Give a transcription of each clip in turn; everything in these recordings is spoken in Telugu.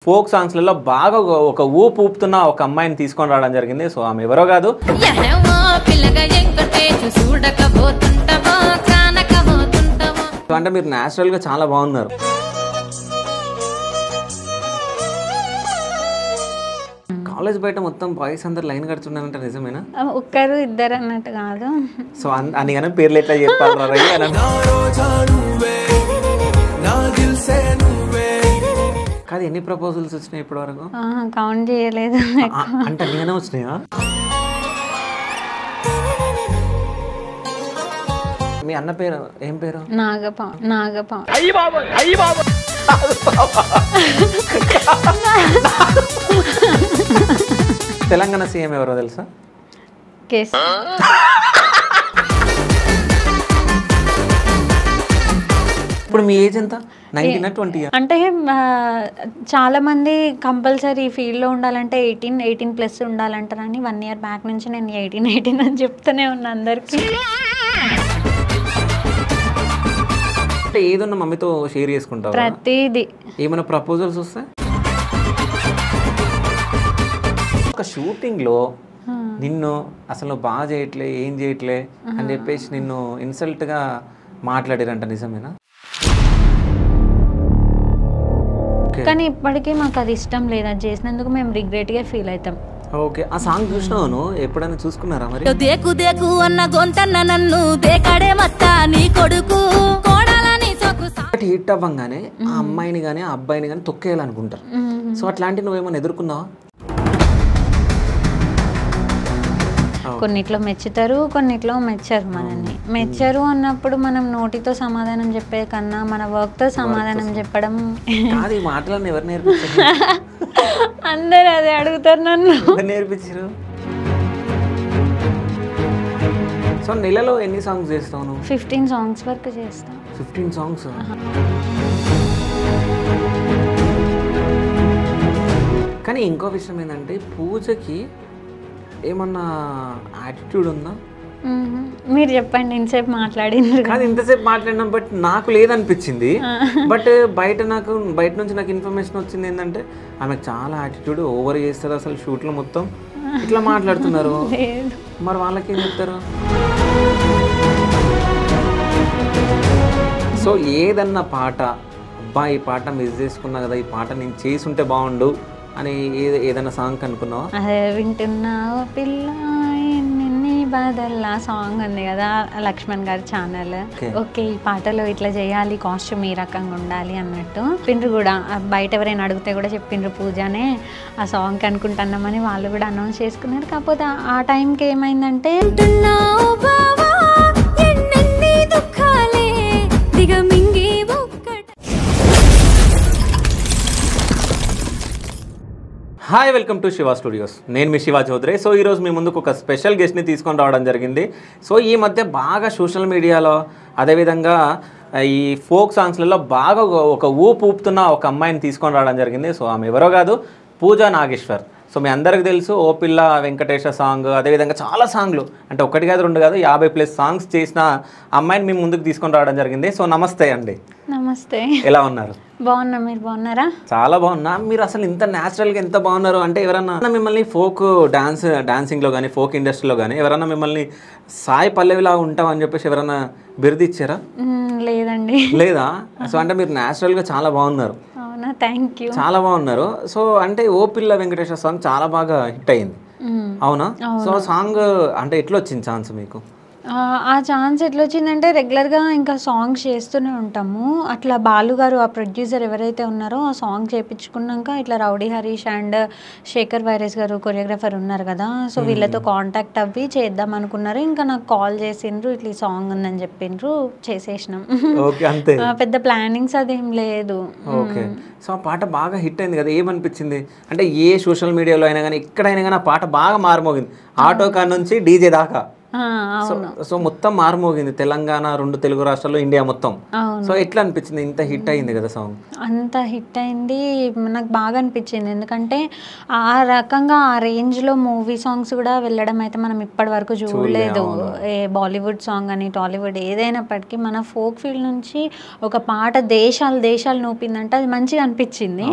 ఫోక్ సాంగ్స్లలో బాగా ఒక ఊపు ఊపుతున్న ఒక అమ్మాయిని తీసుకొని రావడం జరిగింది. సో ఆమె ఎవరో కాదు, అంటే మీరు న్యాచురల్ గా చాలా బాగున్నారు. కాలేజ్ బయట మొత్తం బాయ్స్ అందరు లైన్ కడుతున్నారంటే నిజమేనా? ఒక్కరు ఇద్దరు అన్నట్టు కాదు. సో అందుకని పేర్లు ఎట్లా చెప్పారు? కాదు, ఎన్ని ప్రపోజల్స్ వచ్చినాయి ఇప్పటి వరకు? కౌంట్ చేయలేదు. అంటే నేనే వచ్చినాయా? మీ అన్న పేరు ఏం పేరు? నాగపా. తెలంగాణ సీఎం ఎవరో తెలుసా? ఇప్పుడు మీ ఏజ్ ఎంత? 19 20? అంటే చాలా మంది కంపల్సరీ ఫీల్డ్ లో ఉండాలంటే 18+ ఉండాలంటారని 1 year బ్యాక్ నుంచి నేను 18 అని చెప్తూనే ఉన్నా అందరికి. అంటే ఏదన్నా మమ్మీతో షేర్ చేసుకుంటావా? ప్రతిదీ. ఏమైనా ప్రపోజల్స్ వస్తాయి? ఒక షూటింగ్ లో నిన్ను అసలు బాగా చేయట్లే, ఏం చేయట్లే అని చెప్పేసి నిన్ను ఇన్సల్ట్ గా మాట్లాడారంట, నిజమేనా? కానీ ఇప్పటికీ మాకు అది ఇష్టం లేదు. అది చేసినందుకు మేము రిగ్రెట్ గా ఫీల్ అవుతాం. ఓకే, ఆ సాంగ్ చూసినావు? ఎప్పుడైనా చూసుకున్నారా మరి? దేకు దేకు అన్న గొంతన్న నన్ను దేకాడే మత్తా నీ కొడుకు కోడాలని హిట్ అవ్వంగానే ఆ అమ్మాయిని గానీ ఆ అబ్బాయిని గానీ తొక్కేయాలనుకుంటారు. సో అట్లాంటి నువ్వేమైనా ఎదుర్కొన్నావా? కొన్నిట్లో మెచ్చుతారు, కొన్నిట్లో మెచ్చరు. మనల్ని మెచ్చరు అన్నప్పుడు మనం నోటితో సమాధానం చెప్పే కన్నా మన వర్క్ తో సమాధానం చెప్పడం. ఈ మాటలను ఎవరు నేర్పించారు? అందరు అదే అడుగుతారు నన్ను. నేర్పించారు. సో నెలలో ఎన్ని సాంగ్స్ చేస్తావు నువ్వు? 15 songs వరకు చేస్తాను. 15 songs? కానీ ఇంకో విషయం ఏంటంటే, పూజకి ఏమన్నా యాటిట్యూడ్ ఉందా? మీరు చెప్పండి. ఇంతసేపు మాట్లాడింది కాదు, ఇంతసేపు మాట్లాడినా, బట్ నాకు లేదనిపించింది. బట్ బయట నుంచి నాకు ఇన్ఫర్మేషన్ వచ్చింది ఏంటంటే ఆమెకు చాలా యాటిట్యూడ్, ఓవర్ చేస్తారు అసలు షూట్లో మొత్తం ఇట్లా మాట్లాడుతున్నారు. మరి వాళ్ళకి ఏం చెప్తారు? సో ఏదన్నా పాట, అబ్బా ఈ పాట మిస్ చేసుకున్నా కదా, ఈ పాట నేను చేసి ఉంటే బాగుండు అని ఏదైనా సాంగ్ అనుకున్నావా? అదే వింటున్నావు పిల్ల ఎన్ని బాధల్లా సాంగ్ ఉంది కదా, లక్ష్మణ్ గారి ఛానల్. ఓకే, ఈ పాటలో ఇట్లా చేయాలి, కాస్ట్యూమ్ ఈ రకంగా ఉండాలి అన్నట్టు చెప్పిండ్రు కూడా. బయట ఎవరైనా అడిగితే కూడా చెప్పిండ్రు పూజనే ఆ సాంగ్ అనుకుంటున్నామని వాళ్ళు కూడా అనౌన్స్ చేసుకున్నారు. కాకపోతే ఆ టైంకి ఏమైందంటే hi, welcome to Shiva studios. నేను మీ శివ చౌదరి. సో ఈరోజు మీ ముందుకు ఒక స్పెషల్ గెస్ట్ని తీసుకొని రావడం జరిగింది. సో ఈ మధ్య బాగా సోషల్ మీడియాలో, అదేవిధంగా ఈ ఫోక్ సాంగ్స్లలో బాగా ఒక ఊపు ఊపుతున్న ఒక అమ్మాయిని తీసుకొని రావడం జరిగింది. సో ఆమె ఎవరో కాదు, పూజా నాగేశ్వర్. సో మీ అందరికి తెలుసు, ఓ పిల్ల వెంకటేశ సాంగ్, అదేవిధంగా చాలా సాంగ్లు, అంటే ఒకటి కాదు రెండు కాదు 50+ సాంగ్స్ చేసిన అమ్మాయిని మీ ముందుకు తీసుకొని రావడం జరిగింది. సో నమస్తే అండి. నమస్తే. ఎలా ఉన్నారు? బాగున్నా, మీరు బాగున్నారా? చాలా బాగున్నా. మీరు అసలు ఇంత న్యాచురల్గా ఎంత బాగున్నారు అంటే, ఎవరన్నా మిమ్మల్ని ఫోక్ డాన్సింగ్లో కానీ, ఫోక్ ఇండస్ట్రీలో కానీ ఎవరన్నా మిమ్మల్ని సాయి పల్లవిలా ఉంటావు అని చెప్పేసి ఎవరన్నా బిరుదిచ్చారా? లేదండి. లేదా? సో అంటే మీరు న్యాచురల్గా చాలా బాగున్నారు. అవునా, థ్యాంక్ యూ. చాలా బాగున్నారు. సో అంటే ఓ పిల్ల వెంకటేశ్వర సాంగ్ చాలా బాగా హిట్ అయింది, అవునా? సో సాంగ్ అంటే ఎట్లా వచ్చింది ఛాన్స్ మీకు? ఆ ఛాన్స్ ఎట్లా వచ్చిందంటే, రెగ్యులర్గా ఇంకా సాంగ్స్ చేస్తూనే ఉంటాము. అట్లా బాలు గారు, ఆ ప్రొడ్యూసర్ ఎవరైతే ఉన్నారో, ఆ సాంగ్ చేయించుకున్నాక ఇట్లా రౌడీ హరీష్ అండ్ శేఖర్ వైరస్ గారు కొరియోగ్రాఫర్ ఉన్నారు కదా, సో వీళ్ళతో కాంటాక్ట్ అవ్వి చేద్దాం అనుకున్నారు. ఇంకా నాకు కాల్ చేసిండ్రు, ఇట్లా ఈ సాంగ్ ఉందని చెప్పిండ్రు, చేసేసినాం. పెద్ద ప్లానింగ్స్ అదేం లేదు. ఓకే. సో ఆ పాట బాగా హిట్ అయింది కదా, ఏమనిపించింది? అంటే ఏ సోషల్ మీడియాలో అయినా కానీ, ఎక్కడైనా కానీ ఆ పాట బాగా మారుమోగింది, ఆటో కార్ నుంచి డీజే దాకా. సో మొత్తం మారుమోగింది తెలంగాణ, 2 తెలుగు రాష్ట్రాల్లో, ఇండియా మొత్తం. అవును. సో ఎట్లా అనిపించింది? ఇంత హిట్ అయింది కదా సాంగ్. అంత హిట్ అయింది, నాకు బాగా అనిపించింది. ఎందుకంటే ఆ రకంగా ఆ రేంజ్లో మూవీ సాంగ్స్ కూడా వెళ్ళడం అయితే మనం ఇప్పటి వరకు చూడలేదు. ఏ బాలీవుడ్ సాంగ్ అని టాలీవుడ్ ఏదైనప్పటికీ మన ఫోక్ ఫీల్డ్ నుంచి ఒక పాట దేశాలు నూపిందంటే అది మంచిగా అనిపించింది.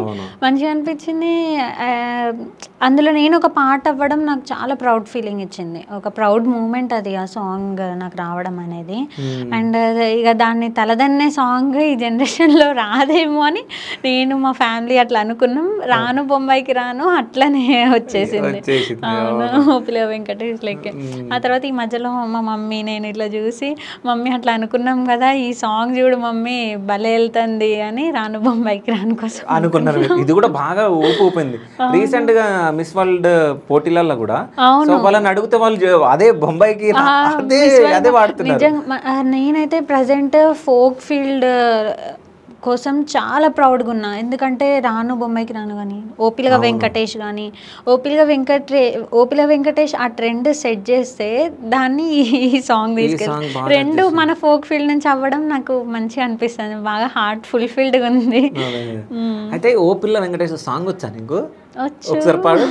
అందులో నేను ఒక పాట అవ్వడం నాకు చాలా ప్రౌడ్ ఫీలింగ్ ఇచ్చింది. ఒక ప్రౌడ్ మూమెంట్ అది ఆ సాంగ్ నాకు రావడం అనేది. అండ్ ఇక దాన్ని తలదన్నే సాంగ్ ఈ జనరేషన్లో రాదేమో అని నేను మా ఫ్యామిలీ అట్లా అనుకున్నాం. రాను బొంబాయికి రాను అట్లనే వచ్చేసింది. అవును, ఓపిల వెంకటేష్ లెక్క. ఆ తర్వాత ఈ మధ్యలో మా మమ్మీ నేను ఇట్లా చూసి, మమ్మీ అట్లా అనుకున్నాం కదా, ఈ సాంగ్ చూడు మమ్మీ భలే వెళ్తుంది అని రాను బొంబాయికి రాను కోసం అనుకున్నారు. ఇది కూడా బాగా ఊపింది. రీసెంట్ గా మిస్ వరల్డ్ పోటీలలో కూడా వాళ్ళని అడిగితే వాళ్ళు అదే బొంబాయికి అదే వాడుతున్నారు. నేనైతే ప్రజెంట్ ఫోక్ ఫీల్డ్ కోసం చాలా ప్రౌడ్గా ఉన్నా. ఎందుకంటే రాను బొంబాయికి రాను కానీ ఓపిలగా వెంకటేష్ ఆ ట్రెండ్ సెట్ చేస్తే దాన్ని ఈ సాంగ్ తీసుకెళ్ళి రెండు మన ఫోక్ ఫీల్డ్ నుంచి అవ్వడం నాకు మంచిగా అనిపిస్తుంది. బాగా హార్ట్ ఫుల్ఫిల్డ్గా ఉంది. అయితే ఓపిల్ల వెంకటేష్ సాంగ్ వచ్చా నీకు? ఒకసారి పాడు.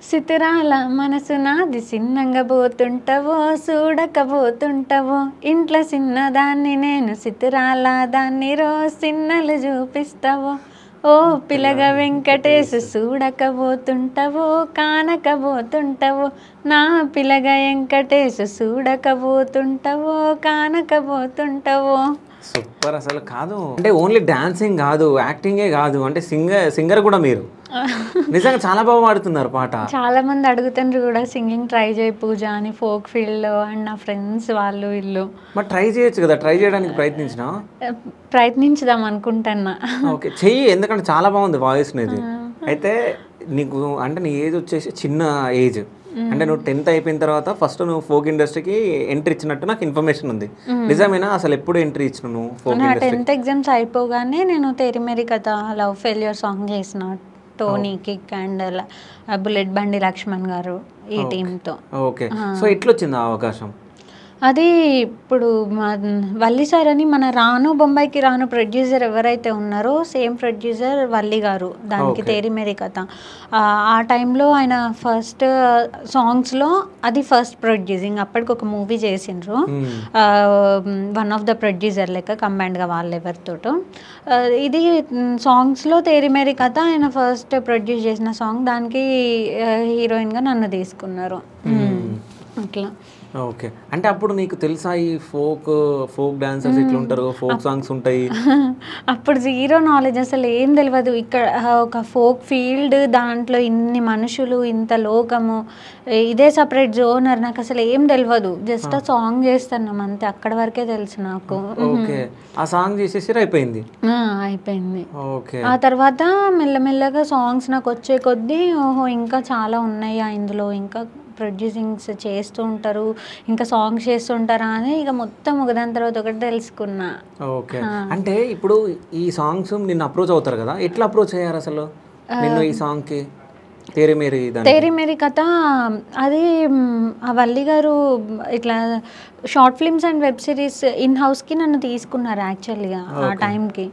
సితరాల మనసు నాది సిన్నంగా పోతుంటావో చూడకపోతుంటావో, ఇంట్లో చిన్నదాన్ని నేను సితరాల దాన్ని రోజు సిన్నలు చూపిస్తావో, ఓ పిల్లగా వెంకటేశ్ చూడకపోతుంటావో కానకపోతుంటావో, నా పిల్లగా వెంకటేశ్ చూడకపోతుంటావో కానకపోతుంటావో. సూపర్. అసలు కాదు అంటే ఓన్లీ డాన్సింగ్ కాదు, యాక్టింగే కాదు, అంటే సింగర్ కూడా మీరు నిజంగా చాలా బాగా పాడుతున్నారు పాట. చాలా మంది అడుగుతుండ్రు కూడా సింగింగ్ ట్రై చేయి పూజ అని ఫోక్ ఫీల్డ్ లో. అండ్ నా ఫ్రెండ్స్ వాళ్ళు వీళ్ళు మరి ట్రై చేయొచ్చు కదా, ట్రై చేయడానికి ప్రయత్నించుదాం అనుకుంటున్నా. ఓకే చెయ్యి, ఎందుకంటే చాలా బాగుంది వాయిస్ అనేది. అయితే నీకు అంటే నీ ఏజ్ వచ్చేసి చిన్న ఏజ్, అంటే నువ్వు 10th అయిపోయిన తర్వాత ఫస్ట్ నువ్వు ఫోక్ ఇండస్ట్రీకి ఎంట్రీ ఇచ్చినట్టు నాకు ఇన్ఫర్మేషన్ ఉంది. నిజమేనా? అసలు ఎప్పుడు ఎంట్రీ ఇచ్చినావు నువ్వు ఫోక్ ఇండస్ట్రీ? 10th ఎగ్జామ్స్ అయిపోగానే నేను తేరి మేరీ కథ లవ్ ఫెయిల్యూర్ సాంగ్ చేసిన టోనీ కిక్ అండ్ బుల్లెట్ బండి లక్ష్మణ్ గారు ఈ టీంతో. ఓకే, సో ఎట్లా వచ్చింది ఆ అవకాశం? అది ఇప్పుడు వల్లి సార్ అని మన రాను బొంబాయికి రాను ప్రొడ్యూసర్ ఎవరైతే ఉన్నారో సేమ్ ప్రొడ్యూసర్ వల్లి గారు, దానికి తేరి మేరీ కథ. ఆ టైంలో ఆయన ఫస్ట్ సాంగ్స్లో అది ఫస్ట్ ప్రొడ్యూసింగ్. అప్పటికి ఒక మూవీ చేసిండ్రు, వన్ ఆఫ్ ద ప్రొడ్యూసర్ లెక్క కంబైన్డ్గా వాళ్ళు ఎవరితోటో. ఇది సాంగ్స్లో తేరి మేరీ కథ ఆయన ఫస్ట్ ప్రొడ్యూస్ చేసిన సాంగ్. దానికి హీరోయిన్గా నన్ను తీసుకున్నారు అట్లా. ఓకే, అంటే అప్పుడు నీకు తెలుసా ఈ ఫోక్ డాన్సర్స్ ఇట్లా ఉంటారు, ఫోక్ సాంగ్స్ ఉంటాయి? అప్పుడు జీరో నాలెడ్జ్, అసలు ఏం తెలియదు. ఇక్కడ ఒక ఫోక్ ఫీల్డ్, దాంట్లో ఇన్ని మనుషులు, ఇంత లోకము, ఇదే సపరేట్ జోనర్, నాకు అసలు ఏం తెలియదు. జస్ట్ ఆ సాంగ్ చేస్తున్నాం అంతే, అక్కడ వరకే తెలుసు నాకు. ఓకే, ఆ సాంగ్ చేసేసి అయిపోయింది. ఓకే, ఆ తర్వాత మెల్లమెల్లగా సాంగ్స్ నాకు వచ్చే కొద్దీ ఓహో ఇంకా చాలా ఉన్నాయా ఇందులో, ఇంకా ప్రొడ్యూసింగ్స్ చేస్తూ ఉంటారు, ఇంకా సాంగ్స్ చేస్తుంటారా అని ఇక మొత్తం ఒకదాని తర్వాత ఒకటి తెలుసుకున్నా. ఓకే, అంటే ఇప్పుడు ఈ సాంగ్స్ నిన్ను అప్రోచ్ అవుతారు కదా, ఎట్లా అప్రోచ్ అయ్యారు అసలు నిన్ను ఈ సాంగ్కి? తేరి మేరీ కథ అది ఆ వల్లి గారు ఇట్లా short films and web series in హౌస్కి నన్ను తీసుకున్నారు యాక్చువల్గా. ఆ టైంకి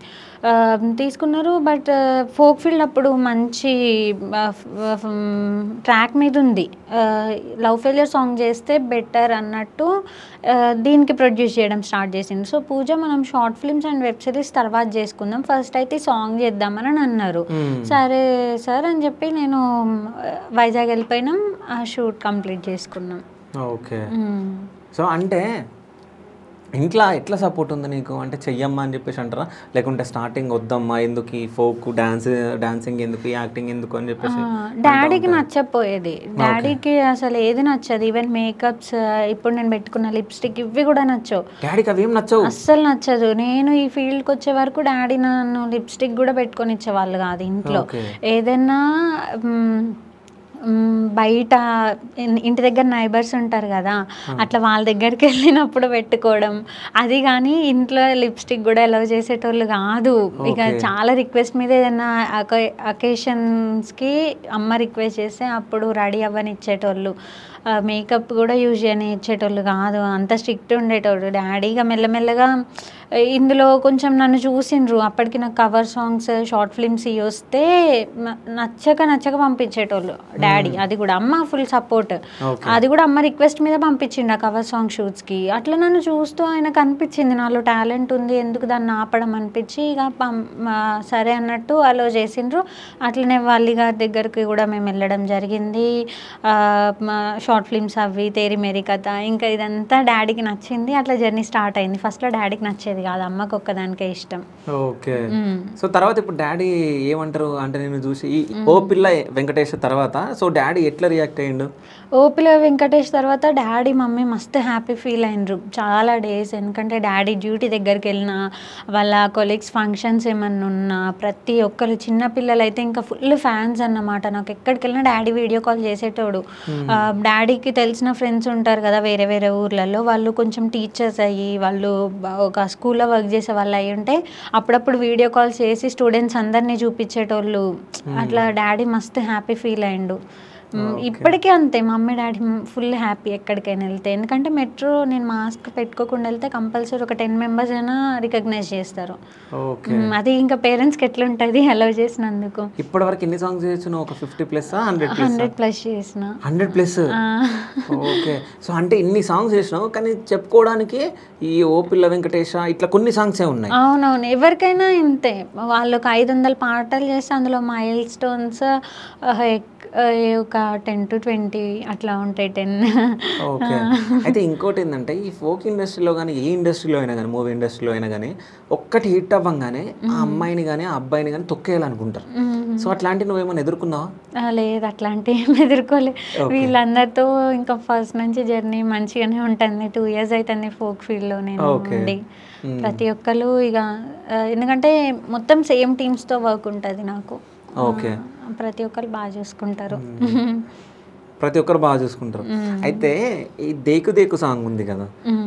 తీసుకున్నారు. బట్ ఫోక్ ఫీల్డ్ అప్పుడు మంచి ట్రాక్ మీద ఉంది. లవ్ ఫెయిల్యూర్ సాంగ్ చేస్తే బెటర్ అన్నట్టు దీనికి ప్రొడ్యూస్ చేయడం స్టార్ట్ చేసింది. సో పూజ మనం short films and web series తర్వాత చేసుకుందాం, ఫస్ట్ అయితే సాంగ్ చేద్దామని అన్నారు. సరే సార్ అని చెప్పి నేను వైజాగ్ వెళ్ళిపోయినాం, ఆ షూట్ కంప్లీట్ చేసుకున్నాం. ఓకే, సో అంటే ఇంట్లో ఎట్లా సపోర్ట్ ఉంది నీకు? అంటే చెయ్యమ్మా అని చెప్పేసి అంటారా, లేకుంటే స్టార్టింగ్ వద్దమ్మా ఎందుకు ఈ ఫోక్ డాన్సింగ్ ఎందుకు, యాక్టింగ్ ఎందుకు అని చెప్పేసి? డాడీకి నచ్చపోయేది, డాడీకి అసలు ఏది నచ్చదు. ఈవెన్ మేకప్స్, ఇప్పుడు నేను పెట్టుకున్న లిప్స్టిక్ ఇవి కూడా నచ్చవు డాడీకి. అవి ఏం నచ్చవు, అస్సలు నచ్చదు. నేను ఈ ఫీల్డ్కి వచ్చే వరకు డాడీ నన్ను లిప్స్టిక్ కూడా పెట్టుకొని ఇచ్చేవాళ్ళు కాదు ఇంట్లో. ఏదైనా బయట ఇంటి దగ్గర నైబర్స్ ఉంటారు కదా, అట్లా వాళ్ళ దగ్గరికి వెళ్ళినప్పుడు పెట్టుకోవడం అది. కానీ ఇంట్లో లిప్స్టిక్ కూడా అలౌ చేసేటోళ్ళు కాదు. ఇక చాలా రిక్వెస్ట్ మీద ఏదైనా అకేషన్స్కి అమ్మ రిక్వెస్ట్ చేస్తే అప్పుడు రెడీ అవ్వని ఇచ్చేటోళ్ళు. మేకప్ కూడా యూజ్ చేయని ఇచ్చేటోళ్ళు కాదు, అంత స్ట్రిక్ట్ ఉండేటోళ్ళు డాడీ. ఇక మెల్లమెల్లగా ఇందులో కొంచెం నన్ను చూసిండ్రు. అప్పటికి నాకు కవర్ సాంగ్స్, షార్ట్ ఫిల్మ్స్ ఇవి వస్తే నచ్చక పంపించేటోళ్ళు డాడీ. అది కూడా అమ్మ ఫుల్ సపోర్ట్. అది కూడా అమ్మ రిక్వెస్ట్ మీద పంపించిండు ఆ కవర్ సాంగ్ షూట్స్కి. అట్లా నన్ను చూస్తూ ఆయనకు అనిపించింది నాలో టాలెంట్ ఉంది, ఎందుకు దాన్ని ఆపడం అనిపించి ఇక సరే అన్నట్టు అలో చేసిండ్రు. అట్లనే వాళ్ళ గారి దగ్గరికి కూడా మేము వెళ్ళడం జరిగింది. షార్ట్ ఫిల్మ్స్ అవి, తేరి మేరీ కథ, ఇంకా ఇదంతా డాడీకి నచ్చింది. అట్లా జర్నీ స్టార్ట్ అయింది. ఫస్ట్లో డాడీకి నచ్చేది కాదు, అమ్మకు ఒక్కదానికే ఇష్టం. ఓకే. సో తర్వాత ఇప్పుడు డాడీ ఏమంటారు అంటే నేను చూసి ఓ పిల్ల వెంకటేష్ తర్వాత సో డాడీ ఎట్లా రియాక్ట్ అయ్యిండు? ఓ పిల్ల వెంకటేష్ తర్వాత డాడీ మమ్మీ మస్తు హ్యాపీ ఫీల్ అయినరు చాలా డేస్. ఎందుకంటే డాడీ డ్యూటీ దగ్గరికి వెళ్ళినా, వాళ్ళ కొలీగ్స్ ఫంక్షన్స్ ఏమన్నా ఉన్నా, ప్రతి ఒక్కరు చిన్న పిల్లలు అయితే ఇంకా ఫుల్ ఫ్యాన్స్ అన్నమాట. నాకు ఎక్కడికి వెళ్ళినా డాడీ వీడియో కాల్ చేసేటోడు. డాడీకి తెలిసిన ఫ్రెండ్స్ ఉంటారు కదా వేరే వేరే ఊర్లలో, వాళ్ళు కొంచెం టీచర్స్ అయ్యి వాళ్ళు ఒక స్కూల్లో వర్క్ చేసే వాళ్ళు అయ్యి ఉంటే అప్పుడప్పుడు వీడియో కాల్ చేసి స్టూడెంట్స్ అందరినీ చూపించేటోళ్ళు. అట్లా డాడీ మస్తు హ్యాపీ ఫీల్ అయ్యిండు. ఇప్పటికీ అంతే, మమ్మీ డాడీ ఫుల్ హ్యాపీ ఎక్కడికైనా వెళ్తే. ఎందుకంటే మెట్రో నేను మాస్క్ పెట్టుకోకుండా వెళ్తే కంపల్సరీ ఒక 10 members అయినా రికగ్నైజ్ చేస్తారు. అది ఇంకా పేరెంట్స్కి ఎట్లుంటుంది అలౌ చేసినందుకు. ఇప్పటి వరకు ఎన్ని సాంగ్స్ చేసిన? ఒక 50+ 100+ చేసిన. 100+. ఓకే. సో అంటే ఇన్ని సాంగ్స్ చేసినావు, కానీ చెప్పుకోవడానికి ఈ ఓ పిల్ల వెంకటేష ఇట్లా కొన్ని సాంగ్సే ఉన్నాయి. అవునవును, ఎవరికైనా ఇంతే. వాళ్ళకి 500 పాటలు చేస్తే అందులో మైల్ స్టోన్స్ ఒక 10 to 20 అట్లా ఉంటాయి. 10. ఓకే. అయితే ఇంకోటి ఏంటంటే ఈ ఫోక్ ఇండస్ట్రీలో కానీ ఏ ఇండస్ట్రీలో అయినా కానీ, మూవీ ఇండస్ట్రీలో అయినా కానీ ఒక్కటి హిట్ అవ్వగానే ఆ అమ్మాయిని కానీ ఆ అబ్బాయిని కానీ తొక్కేయాలనుకుంటారు. సో అట్లాంటి నువ్వేమైనా ఎదుర్కొన్నావా? లేదు, అట్లాంటి ఏం ఎదుర్కోలేదు. వీళ్ళందరితో ఇంకా ఫస్ట్ నుంచి జర్నీ మంచిగానే ఉంటుంది. 2 years అవుతుంది ఫోక్ ఫీల్డ్లో నేను ఉండి. ప్రతి ఒక్కరు ఇక ఎందుకంటే మొత్తం సేమ్ టీమ్స్తో వర్క్ ఉంటుంది నాకు. ఓకే. ప్రతి ఒక్కరు బాగా చూసుకుంటారు. ప్రతి ఒక్కరు బాగా చూసుకుంటారు. అయితే ఈ దేకు దేకు సాంగ్ ఉంది కదా,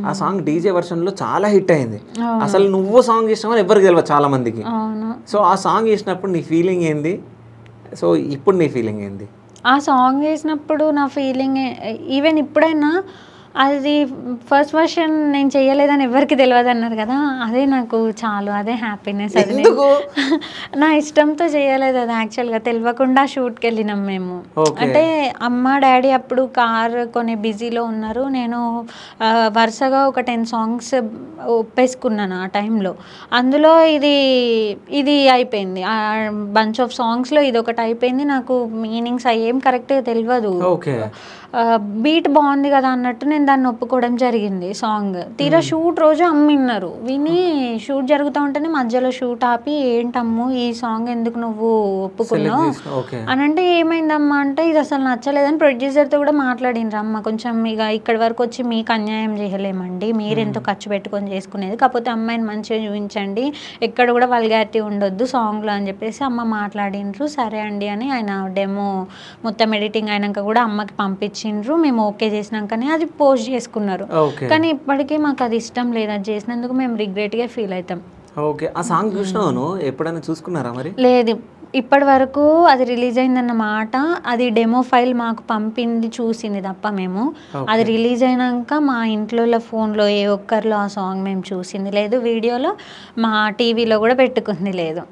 ఆ సాంగ్ డీజే వర్షన్లో చాలా హిట్ అయింది. అసలు నువ్వు సాంగ్ చేసినావు ఎవరికి తెలియదు చాలా మందికి. సో ఆ సాంగ్ చేసినప్పుడు నీ ఫీలింగ్ ఏంది? సో ఇప్పుడు నీ ఫీలింగ్ ఏంది? ఆ సాంగ్ చేసినప్పుడు నా ఫీలింగ్ ఈవెన్ ఇప్పుడైనా అది ఫస్ట్ వర్షన్ నేను చేయలేదని ఎవరికి తెలియదు అన్నారు కదా, అదే నాకు చాలు, అదే హ్యాపీనెస్. అది నా ఇష్టంతో చేయలేదు అది. యాక్చువల్గా తెలియకుండా షూట్కి వెళ్ళినాం మేము. అంటే అమ్మ డాడీ అప్పుడు కార్ కొనే బిజీలో ఉన్నారు. నేను వరుసగా ఒక 10 songs ఒప్పేసుకున్నాను ఆ టైంలో. అందులో ఇది అయిపోయింది. బంచ్ ఆఫ్ సాంగ్స్లో ఇది ఒకటి అయిపోయింది. నాకు మీనింగ్స్ ఏం కరెక్ట్గా తెలియదు. బీట్ బాగుంది కదా అన్నట్టు నేను దాన్ని ఒప్పుకోవడం జరిగింది సాంగ్. తీరా షూట్ రోజు అమ్మిన్నారు. విని షూట్ జరుగుతూ ఉంటేనే మధ్యలో షూట్ ఆపి, ఏంటమ్ము ఈ సాంగ్ ఎందుకు నువ్వు ఒప్పుకున్నావు అని అంటే, ఏమైందమ్మా అంటే ఇది అసలు నచ్చలేదని ప్రొడ్యూసర్తో కూడా మాట్లాడినరు. అమ్మ కొంచెం ఇక ఇక్కడి వరకు వచ్చి మీకు అన్యాయం చేయలేమండి, మీరెంతో ఖర్చు పెట్టుకొని చేసుకునేది, కాకపోతే అమ్మాయిని మంచిగా చూపించండి, ఎక్కడ కూడా వల్గారిటీ ఉండొద్దు సాంగ్లో అని చెప్పేసి అమ్మ మాట్లాడినరు. సరే అండి అని ఆయన డెమో మొత్తం ఎడిటింగ్ అయినాక కూడా అమ్మకి పంపించిండ్రు. మేము ఓకే చేసినాకనే అది పోస్ట్ చేసుకున్నారు. కానీ ఇప్పటికీ మాకు అది ఇష్టం లేదు, అది చేసినందుకు మేము రిగ్రెట్గా ఫీల్ అవుతాం. ఓకే. ఆ సాంగ్ చూసినావు ఎప్పుడైనా చూసుకున్నారా మరి? లేదు, ఇప్పటి వరకు అది రిలీజ్ అయిందన్నమాట. అది డెమో ఫైల్ మాకు పంపింది, చూసింది తప్ప మేము అది రిలీజ్ అయినాక మా ఇంట్లో ఫోన్లో ఏ ఒక్కరిలో ఆ సాంగ్ మేము చూసింది లేదు. వీడియోలో మా టీవీలో కూడా పెట్టుకుంది లేదు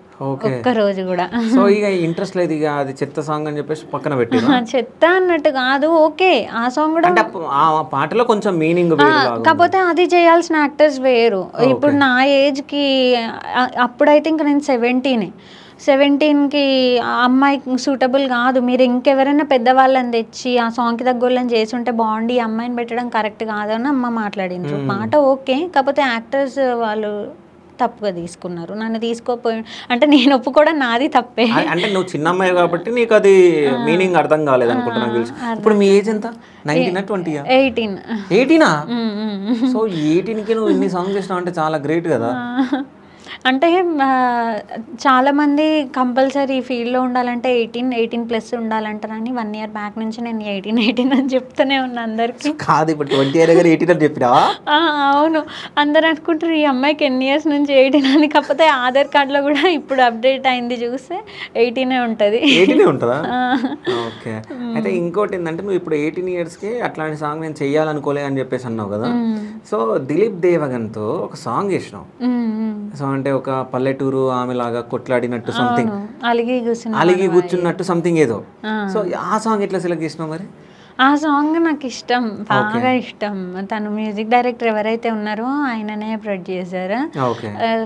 ఒక్క రోజు కూడా. సో ఇక ఇంట్రెస్ట్ లేదు, ఇక అది చెత్త సాంగ్ అని చెప్పేసి పక్కన పెట్టి. చెత్త అన్నట్టు కాదు, ఓకే ఆ సాంగ్ కూడా ఆ పాటలో కొంచెం మీనింగ్, కాకపోతే అది చేయాల్సిన యాక్టర్స్ వేరు. ఇప్పుడు నా ఏజ్కి అప్పుడైతే ఇంకా నేను 17కి అమ్మాయికి సూటబుల్ కాదు, మీరు ఇంకెవరైనా పెద్దవాళ్ళని తెచ్చి ఆ సాంగ్కి తగ్గోళ్ళని చేసి ఉంటే బాగుండి, ఈ అమ్మాయిని పెట్టడం కరెక్ట్ కాదు అని అమ్మ మాట్లాడిండ్రు. పాట ఓకే, కాకపోతే యాక్టర్స్ వాళ్ళు తప్పుగా తీసుకున్నారు. నన్ను తీసుకోపోయి అంటే నేను ఒప్పుకోవడం నాది తప్పే. అంటే నువ్వు చిన్న అమ్మాయి కాబట్టి నీకు అది మీనింగ్ అర్థం కాలేదు అనుకుంటున్నాను. ఇప్పుడు మీ ఏజ్ ఎంత? 19 ఆ 20? 18. సో 18కి నువ్వు ఇన్ని సాంగ్స్ చేసినావు అంటే చాలా గ్రేట్ కదా. అంటే చాలామంది కంపల్సరీ ఫీల్డ్లో ఉండాలంటే 18+ ఉండాలంటారని 1 year బ్యాక్ నుంచి నేను 18 అని చెప్తూనే ఉన్నా అందరికి. కాదు ఇప్పుడు 20 year 18 అని చెప్పినావా? అవును, అందరు అనుకుంటారు ఈ అమ్మాయికి ఎన్ని ఇయర్స్ నుంచి 18 అని. కాకపోతే ఆధార్ కార్డులో కూడా ఇప్పుడు అప్డేట్ అయింది చూస్తే 18 ఉంటుంది. 18 ఉంటుందా? ఓకే. అయితే ఇంకోటి ఏంటంటే నువ్వు ఇప్పుడు 18 yearsకి అట్లాంటి సాంగ్ నేను చెయ్యాలనుకోలే అని చెప్పేసి అన్నావు కదా. సో దిలీప్ దేవగన్తో ఒక సాంగ్ చేసినావు. సో అంటే ఒక పల్లెటూరు ఆమె లాగా కొట్లాడినట్టు సంథింగ్, అలిగి కూర్చున్నట్టు సంథింగ్ ఏదో. సో ఆ సాంగ్ ఎట్లా సెలెక్ట్ చేసినావు మరి? ఆ సాంగ్ నాకు ఇష్టం, బాగా ఇష్టం. తను మ్యూజిక్ డైరెక్టర్ ఎవరైతే ఉన్నారో ఆయననే ప్రొడ్యూసర్.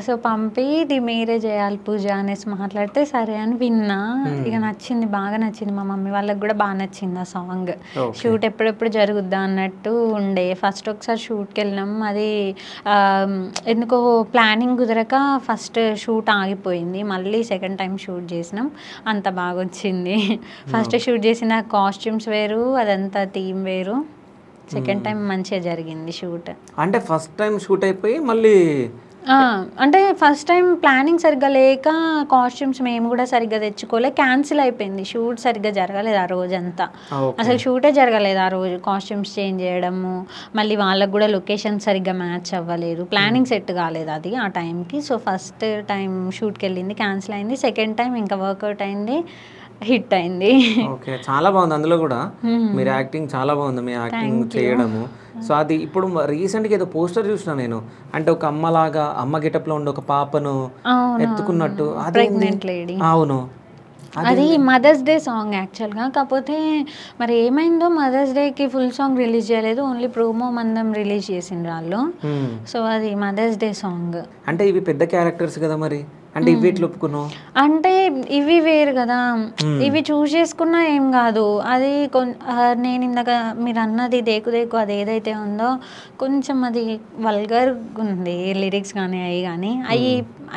సో పంపి ఇది మీరే చేయాలి పూజ అనేసి మాట్లాడితే సరే అని విన్నా. ఇక నచ్చింది, బాగా నచ్చింది. మా మమ్మీ వాళ్ళకి కూడా బాగా నచ్చింది ఆ సాంగ్. షూట్ ఎప్పుడెప్పుడు జరుగుద్దా అన్నట్టు ఉండే. ఫస్ట్ ఒకసారి షూట్కి వెళ్ళినాం, అది ఎందుకో ప్లానింగ్ కుదరక ఫస్ట్ షూట్ ఆగిపోయింది. మళ్ళీ సెకండ్ టైం షూట్ చేసినాం, అంత బాగా వచ్చింది. ఫస్ట్ షూట్ చేసిన కాస్ట్యూమ్స్ వేరు, అదంతా థీమ్ వేరు. సెకండ్ టైం మంచిగా జరిగింది షూట్. అంటే ఫస్ట్ టైం షూట్ అయిపోయి మళ్ళీ అంటే ఫస్ట్ టైం ప్లానింగ్ సరిగ్గా లేక కాస్ట్యూమ్స్ మేము కూడా సరిగ్గా తెచ్చుకోలే, క్యాన్సిల్ అయిపోయింది. షూట్ సరిగ్గా జరగలేదు ఆ రోజంతా, అసలు షూటే జరగలేదు ఆ రోజు. కాస్ట్యూమ్స్ చేంజ్ చేయడము, మళ్ళీ వాళ్ళకు కూడా లొకేషన్ సరిగ్గా మ్యాచ్ అవ్వలేదు, ప్లానింగ్ సెట్ కాలేదు అది ఆ టైంకి. సో ఫస్ట్ టైం షూట్కి వెళ్ళింది, క్యాన్సిల్ అయింది. సెకండ్ టైం ఇంకా వర్కౌట్ అయింది, హిట్ అయింది. ఓకే, చాలా బాగుంది. అందులో కూడా మీరు యాక్టింగ్ చాలా బాగుంది, మీ యాక్టింగ్ చేయడము. సో అది ఇప్పుడు రీసెంట్గా ఏదో పోస్టర్ చూసిన నేను, అంటే ఒక అమ్మలాగా, అమ్మ గెటప్లో ఉండి ఒక పాపను ఎత్తుకున్నట్టు. Pregnant lady. అవును, అది మదర్స్ డే సాంగ్ యాక్చువల్గా. కాకపోతే మరి ఏమైందో మదర్స్ డేకి ఫుల్ సాంగ్ రిలీజ్ చేయలేదు, ఓన్లీ ప్రోమో మందం రిలీజ్ చేసిండ్రు వాళ్ళు. సో అది మదర్స్ డే సాంగ్. అంటే ఇవి పెద్ద క్యారెక్టర్స్ కదా, మరి అంటే ఇవి ఎట్లా ఒప్పుకున్నావు? అంటే ఇవి వేరు కదా, ఇవి చూస్ చేసుకున్నా ఏం కాదు. అది నేను ఇందాక మీరు అన్నది దేకు దేకు అది ఏదైతే ఉందో కొంచెం అది వల్గర్ ఉంది, లిరిక్స్ కానీ అవి కానీ.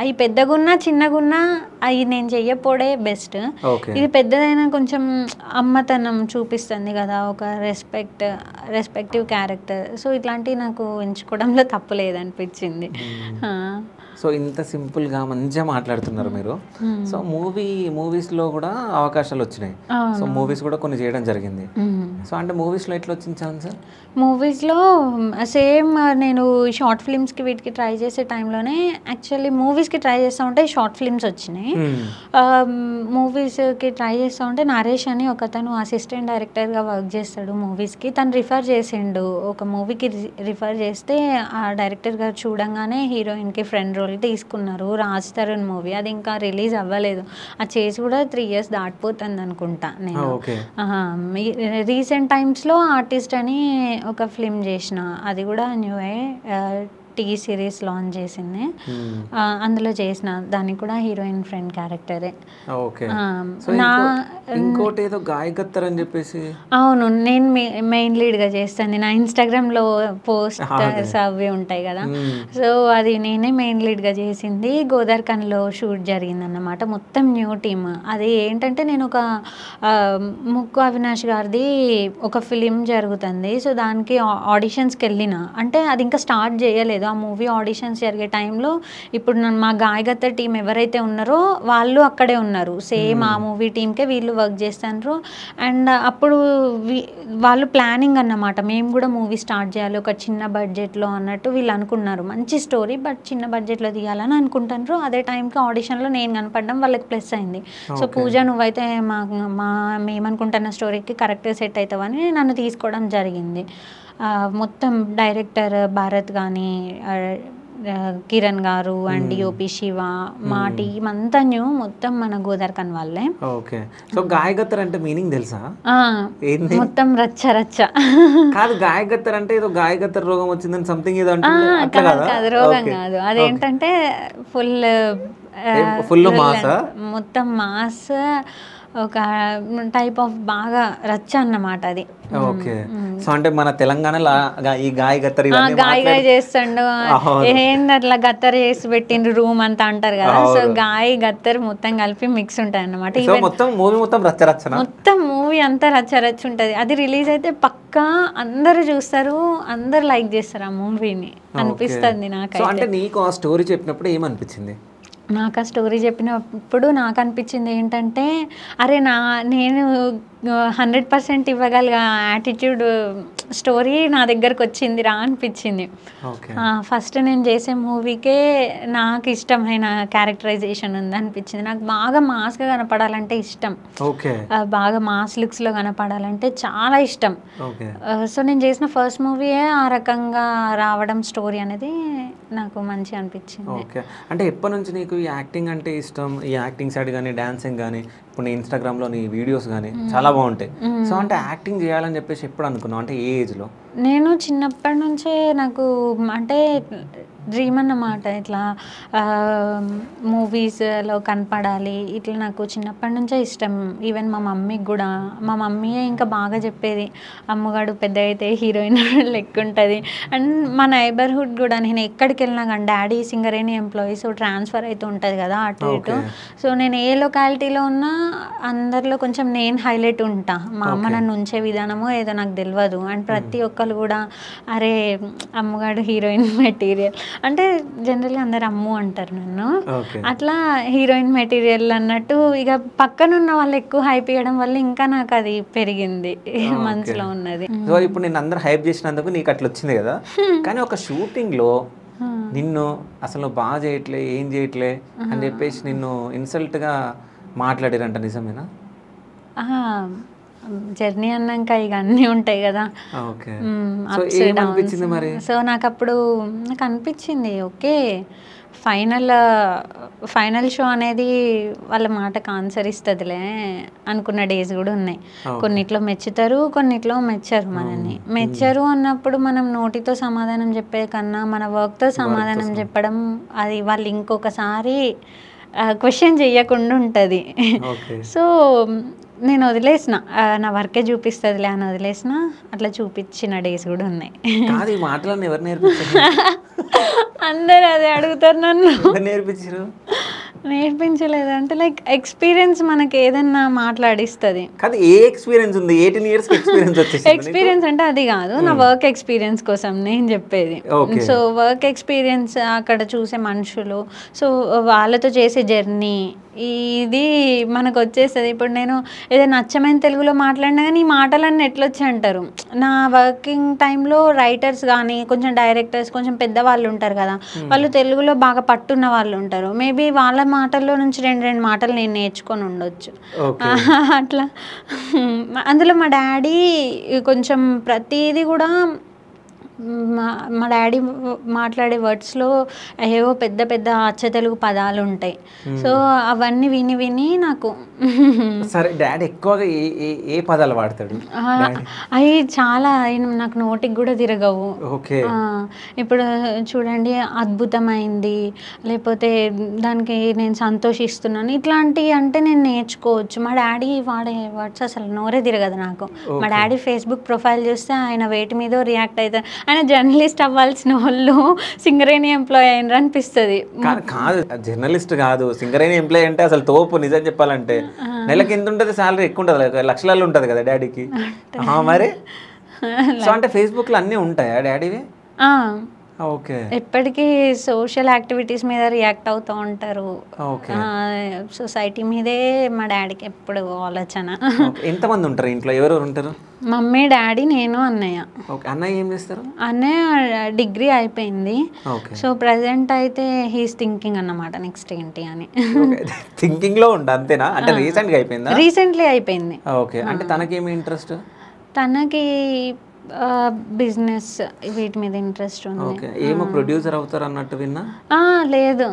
అవి పెద్దగున్నా చిన్నగున్నా అవి నేను చెయ్యపోడే బెస్ట్. ఇది పెద్దదైనా కొంచెం అమ్మతనం చూపిస్తుంది కదా, ఒక రెస్పెక్టివ్ క్యారెక్టర్. సో ఇట్లాంటివి నాకు ఎంచుకోవడంలో తప్పు లేదనిపించింది. సో ఇంత సింపుల్గా మంచిగా మాట్లాడుతున్నారు మీరు. సో మూవీస్లో కూడా అవకాశాలు వచ్చినాయి. సో మూవీస్ కూడా కొన్ని చేయడం జరిగింది. సో అంటే మూవీస్లో ఎట్లా వచ్చింది ఛాన్స్? మూవీస్లో సేమ్ నేను షార్ట్ ఫిల్మ్స్కి వీటికి ట్రై చేసే టైంలోనే యాక్చువల్లీ మూవీస్కి ట్రై చేస్తూ ఉంటే షార్ట్ ఫిల్మ్స్ వచ్చినాయి. మూవీస్కి ట్రై చేస్తూ ఉంటే నరేష్ అని ఒకతను అసిస్టెంట్ డైరెక్టర్గా వర్క్ చేస్తాడు మూవీస్కి. తను రిఫర్ చేసిండు, ఒక మూవీకి రిఫర్ చేస్తే ఆ డైరెక్టర్ గారు చూడంగానే హీరోయిన్కి ఫ్రెండ్ రోల్ తీసుకున్నారు. రాజ్ తరుణ్ మూవీ, అది ఇంకా రిలీజ్ అవ్వలేదు. అది చేసి కూడా 3 years దాటిపోతుంది అనుకుంటా నేను. రీసెంట్ టైమ్స్లో ఆర్టిస్ట్ అని ఒక ఫిల్మ్ చేసిన, అది కూడా న్యూఏ టీ సిరీస్ లాంచ్ చేసింది, అందులో చేసిన. దానికి కూడా హీరోయిన్ ఫ్రెండ్ క్యారెక్టరే. ఇంకోటి ఏదో గాయకత్తర్ అని చెప్పేసి. అవును, నేను మెయిన్ లీడ్గా చేస్తాను. నా ఇన్స్టాగ్రామ్లో పోస్టర్స్ అవి ఉంటాయి కదా, సో అది నేనే మెయిన్ లీడ్గా చేసింది. గోదార్ఖన్లో షూట్ జరిగిందన్నమాట, మొత్తం న్యూ టీమ్. అది ఏంటంటే నేను ఒక ముక్కు అవినాష్ గారిది ఒక ఫిలిం జరుగుతుంది. సో దానికి ఆడిషన్స్కి వెళ్ళిన, అంటే అది ఇంకా స్టార్ట్ చేయలేదు. ఆ మూవీ ఆడిషన్స్ జరిగే టైంలో ఇప్పుడు మా గాయకత్తర్ టీం ఎవరైతే ఉన్నారో వాళ్ళు అక్కడే ఉన్నారు. సేమ్ ఆ మూవీ టీంకే వీళ్ళు వర్క్ చేస్తున్నారు. అండ్ అప్పుడు వాళ్ళు ప్లానింగ్ అన్నమాట, మేము కూడా మూవీ స్టార్ట్ చేయాలి ఒక చిన్న బడ్జెట్లో అన్నట్టు వీళ్ళు అనుకున్నారు. మంచి స్టోరీ బట్ చిన్న బడ్జెట్లో తీయాలని అనుకుంటున్నారు. అదే టైంకి ఆడిషన్లో నేను కనపడడం వాళ్ళకి ప్లస్ అయింది. సో పూజ నువ్వైతే మేమనుకుంటున్న స్టోరీకి కరెక్ట్గా సెట్ అవుతావని నన్ను తీసుకోవడం జరిగింది. మొత్తం డైరెక్టర్ భారత్ కానీ, కిరణ్ గారు అండ్ డిఓపి శివ, మా టీం అంతా న్యూ, మొత్తం మన గోదార్ఖన్ వాళ్ళే. ఓకే. సో గాయకత్తర్ అంటే మీనింగ్ తెలుసా? మొత్తం రచ్చ రచ్చ కాదు, గాయకత్తర్ అంటే ఏదో గాయకత్తర్ రోగం వచ్చిందని సంథింగ్ ఏదో అంటే కాదు, రోగం కాదు. అదేంటంటే ఫుల్ మాస్, మొత్తం మాస్, ఒక టైప్ ఆఫ్ బాగా రచ్చ అన్నమాట అది. ఓకే. సో అంటే మన తెలంగాణలో ఈ గాయ చేస్తుండు, ఏంది అట్లా గత్తర్ చేసి పెట్టిండ్రు రూమ్ అంతా అంటారు కదా. సో గాయ గత్తర్ మొత్తం కలిపి మిక్స్ ఉంటాయి అన్నమాట. మొత్తం మూవీ అంతా రచ్చ రచ్చ ఉంటది. అది రిలీజ్ అయితే పక్కా అందరు చూస్తారు, అందరు లైక్ చేస్తారు ఆ మూవీని అనిపిస్తుంది నాకు. అంటే నీకు ఆ స్టోరీ చెప్పినప్పుడు ఏమనిపించింది? నాకు ఆ స్టోరీ చెప్పినప్పుడు నాకు అనిపించింది ఏంటంటే, అరే నేను 100% ఇవ్వగల యాటిట్యూడ్ స్టోరీ నా దగ్గరకు వచ్చిందిరా అనిపించింది. ఫస్ట్ నేను చేసే మూవీకే నాకు ఇష్టమైన క్యారెక్టరైజేషన్ ఉంది అనిపించింది. నాకు బాగా మాస్గా కనపడాలంటే ఇష్టం, బాగా మాస్ లుక్స్లో కనపడాలంటే చాలా ఇష్టం. సో నేను చేసిన ఫస్ట్ మూవీయే ఆ రకంగా రావడం స్టోరీ అనేది నాకు మంచి అనిపించింది. ఓకే, అంటే ఎప్పటి నుంచి నీకు ఈ యాక్టింగ్ అంటే ఇష్టం? ఈ యాక్టింగ్ సైడ్ కానీ డాన్సింగ్ కానీ ఇప్పుడు నీ ఇన్స్టాగ్రామ్లో నీ వీడియోస్ కానీ చాలా బాగుంటాయి. సో అంటే యాక్టింగ్ చేయాలని చెప్పేసి ఎప్పుడు అనుకున్నావు? అంటే ఏ ఏజ్లో? నేను చిన్నప్పటి నుంచే నాకు అంటే డ్రీమ్ అన్నమాట, ఇట్లా మూవీస్లో కనపడాలి ఇట్లా. నాకు చిన్నప్పటి నుంచే ఇష్టం. ఈవెన్ మా మమ్మీకి కూడా, మా మమ్మీయే ఇంకా బాగా చెప్పేది, అమ్మగాడు పెద్ద అయితే హీరోయిన్ లెక్క ఉంటుంది. అండ్ మా నైబర్హుడ్ కూడా నేను ఎక్కడికి వెళ్ళినా కానీ daddy Singareni employee, so transfer అయితే ఉంటుంది కదా అటు ఇటు. సో నేను ఏ లొకాలిటీలో ఉన్నా అందరిలో కొంచెం నేను హైలైట్ ఉంటా. మా అమ్మ నన్ను ఉంచే విధానమో ఏదో నాకు తెలియదు. అండ్ ప్రతి ఒక్కరు కూడా అరే అమ్మగాడు హీరోయిన్ మెటీరియల్ అంటే జనరల్గా అందరు అమ్ము అంటారు నన్ను. అట్లా హీరోయిన్ మెటీరియల్ అన్నట్టు ఇక పక్కనున్న వాళ్ళు ఎక్కువ హైప్ చేయడం వల్ల ఇంకా నాకు అది పెరిగింది మనసులో ఉన్నది. సో ఇప్పుడు నేను అందరూ హైప్ చేసినందుకు నీకు అట్లా వచ్చింది కదా, కానీ ఒక షూటింగ్లో నిన్ను అసలు బాగా చేయట్లే, ఏం చేయట్లే అని చెప్పేసి నిన్ను ఇన్సల్ట్గా మాట్లాడారంట, నిజమేనా? జర్నీ అన్నాక ఇక అన్నీ ఉంటాయి కదా. సో నాకు అప్పుడు నాకు అనిపించింది ఓకే ఫైనల్ షో అనేది వాళ్ళ మాటకు ఆన్సర్ ఇస్తుందిలే అనుకున్న డేస్ కూడా ఉన్నాయి. కొన్నిట్లో మెచ్చుతారు, కొన్నిట్లో మెచ్చరు. మనల్ని మెచ్చరు అన్నప్పుడు మనం నోటితో సమాధానం చెప్పే కన్నా మన వర్క్తో సమాధానం చెప్పడం, అది వాళ్ళు ఇంకొకసారి క్వశ్చన్ చెయ్యకుండా ఉంటుంది. సో నేను వదిలేసిన, నా వర్కే చూపిస్తుందిలే అని వదిలేసిన. అట్లా చూపించిన డేస్ కూడా ఉన్నాయి. అందరు అదే అడుగుతారు నన్ను. నేర్పించలేదు అంటే లైక్ ఎక్స్పీరియన్స్ మనకి ఏదన్నా మాట్లాడిస్తుంది. ఎక్స్పీరియన్స్ అంటే అది కాదు, నా వర్క్ ఎక్స్పీరియన్స్ కోసం నేను చెప్పేది. సో వర్క్ ఎక్స్పీరియన్స్, అక్కడ చూసే మనుషులు, సో వాళ్ళతో చేసే జర్నీ, ఇది మనకు వచ్చేస్తుంది. ఇప్పుడు నేను ఏదైనా అచ్చమైన తెలుగులో మాట్లాడినా కానీ ఈ మాటలన్నీ ఎట్లొచ్చి అంటారు. నా వర్కింగ్ టైంలో రైటర్స్ కానీ కొంచెం డైరెక్టర్స్ కొంచెం పెద్దవాళ్ళు ఉంటారు కదా, వాళ్ళు తెలుగులో బాగా పట్టున్న వాళ్ళు ఉంటారు. మేబీ వాళ్ళ మాటల్లో నుంచి రెండు మాటలు నేను నేర్చుకొని ఉండొచ్చు అట్లా. అందులో మా డాడీ కొంచెం ప్రతిదీ కూడా మా డాడీ మాట్లాడే వర్డ్స్లో ఏవో పెద్ద పెద్ద అచ్చ తెలుగు పదాలు ఉంటాయి. సో అవన్నీ విని విని నాకు సరే డాడీ ఎక్కువగా ఏ పదాలు వాడతాడు? అవి చాలా నాకు నోటికి కూడా తిరగవు. ఇప్పుడు చూడండి, అద్భుతమైంది, లేకపోతే దానికి నేను సంతోషిస్తున్నాను, ఇట్లాంటివి అంటే నేను నేర్చుకోవచ్చు. మా డాడీ వాడే వర్డ్స్ అసలు నోరే తిరగదు నాకు. మా డాడీ ఫేస్బుక్ ప్రొఫైల్ చూస్తే ఆయన వేటి మీద రియాక్ట్ అవుతారు. ఆయన జర్నలిస్ట్ అవ్వాల్సిన వాళ్ళు సింగరేణి ఎంప్లాయ్ అయినరు అనిపిస్తుంది. కాదు, జర్నలిస్ట్ కాదు, సింగరేణి ఎంప్లాయ్ అంటే అసలు తోపు. నిజం చెప్పాలంటే నెలకి ఎంత ఉంటుంది శాలరీ? ఎక్కువ ఉంటుంది, లక్షలలో ఉంటుంది కదా డాడీకి. మరి సో అంటే ఫేస్బుక్లో అన్నీ ఉంటాయా డాడీవి? ఓకే, ఎప్పటికీ సోషల్ యాక్టివిటీస్ మీద రియాక్ట్ అవుతూ ఉంటారు. సొసైటీ మీదే మా డాడీకి ఎప్పుడు ఆలోచన. ఎంతమంది ఉంటారు ఇంట్లో? ఎవరెవరు ఉంటారు? మమ్మీ, డాడీ, నేను, అన్నయ్య. అన్నయ్య ఏం చేస్తారు? అన్నయ్య డిగ్రీ అయిపోయింది. సో ప్రజెంట్ అయితే హీస్ థింకింగ్ అన్నమాట నెక్స్ట్ ఏంటి అని. థింకింగ్ లో ఉండ అంతేనా? అంటే రీసెంట్గా అయిపోయిందా? రీసెంట్లీ అయిపోయింది. ఓకే, అంటే తనకేమి ఇంట్రెస్ట్? తనకి బిజినెస్ వీటి మీద ఇంట్రెస్ట్ ఉంది. ఏమో ప్రొడ్యూసర్ అవుతారు అన్నట్టు విన్నా. లేదు.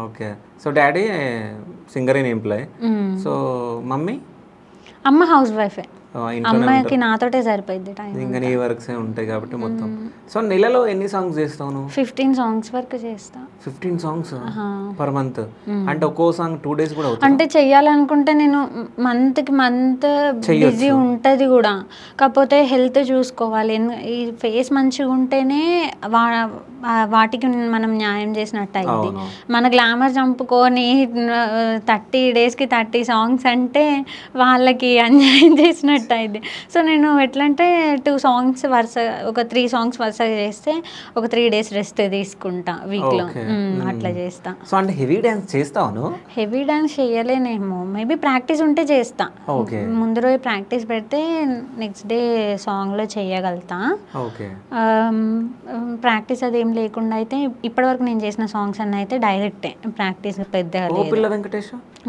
Okay, so daddy Singareni employee. So mummy? అమ్మ హౌస్ వైఫే. అమ్మాయికి నాతోటే సరిపోయింది టైం. ఇంకా నీ వర్క్స్ ఉంటాయి కాబట్టి మొత్తం. సో నెలలో ఎన్ని సాంగ్స్ చేస్తావు? 15 సాంగ్స్ వరకు చేస్తా. 15 సాంగ్స్ పర్ మంత్ అంటే ఒక్కో సాంగ్ 2 days కూడా అవుతుంది. అంటే చెయ్యాలనుకుంటే నేను మంత్కి మంత్ బిజీ ఉంటుంది కూడా, కాకపోతే హెల్త్ చూసుకోవాలి. ఈ ఫేస్ మంచిగా ఉంటేనే వాటికి మనం న్యాయం చేసినట్టు అయింది. మన గ్లామర్ చంపుకొని 30 daysకి 30 సాంగ్స్ అంటే వాళ్ళకి అన్యాయం చేసినట్టు సెట్ అయింది. సో నేను ఎట్లా అంటే 2 సాంగ్స్ వరుస, ఒక 3 సాంగ్స్ వరుసగా చేస్తే ఒక 3 days రెస్ట్ తీసుకుంటా వీక్లో. అట్లా చేస్తా. సో అంటే హెవీ డ్యాన్స్ చేస్తాను? హెవీ డాన్స్ చేయలేనేమో, మేబీ ప్రాక్టీస్ ఉంటే చేస్తా. ముందు రోజు ప్రాక్టీస్ పెడితే నెక్స్ట్ డే సాంగ్లో చేయగలుగుతా. ప్రాక్టీస్ అదేం లేకుండా అయితే ఇప్పటివరకు నేను చేసిన సాంగ్స్ అన్నీ అయితే డైరెక్టే, ప్రాక్టీస్ పెద్దగా లేదు.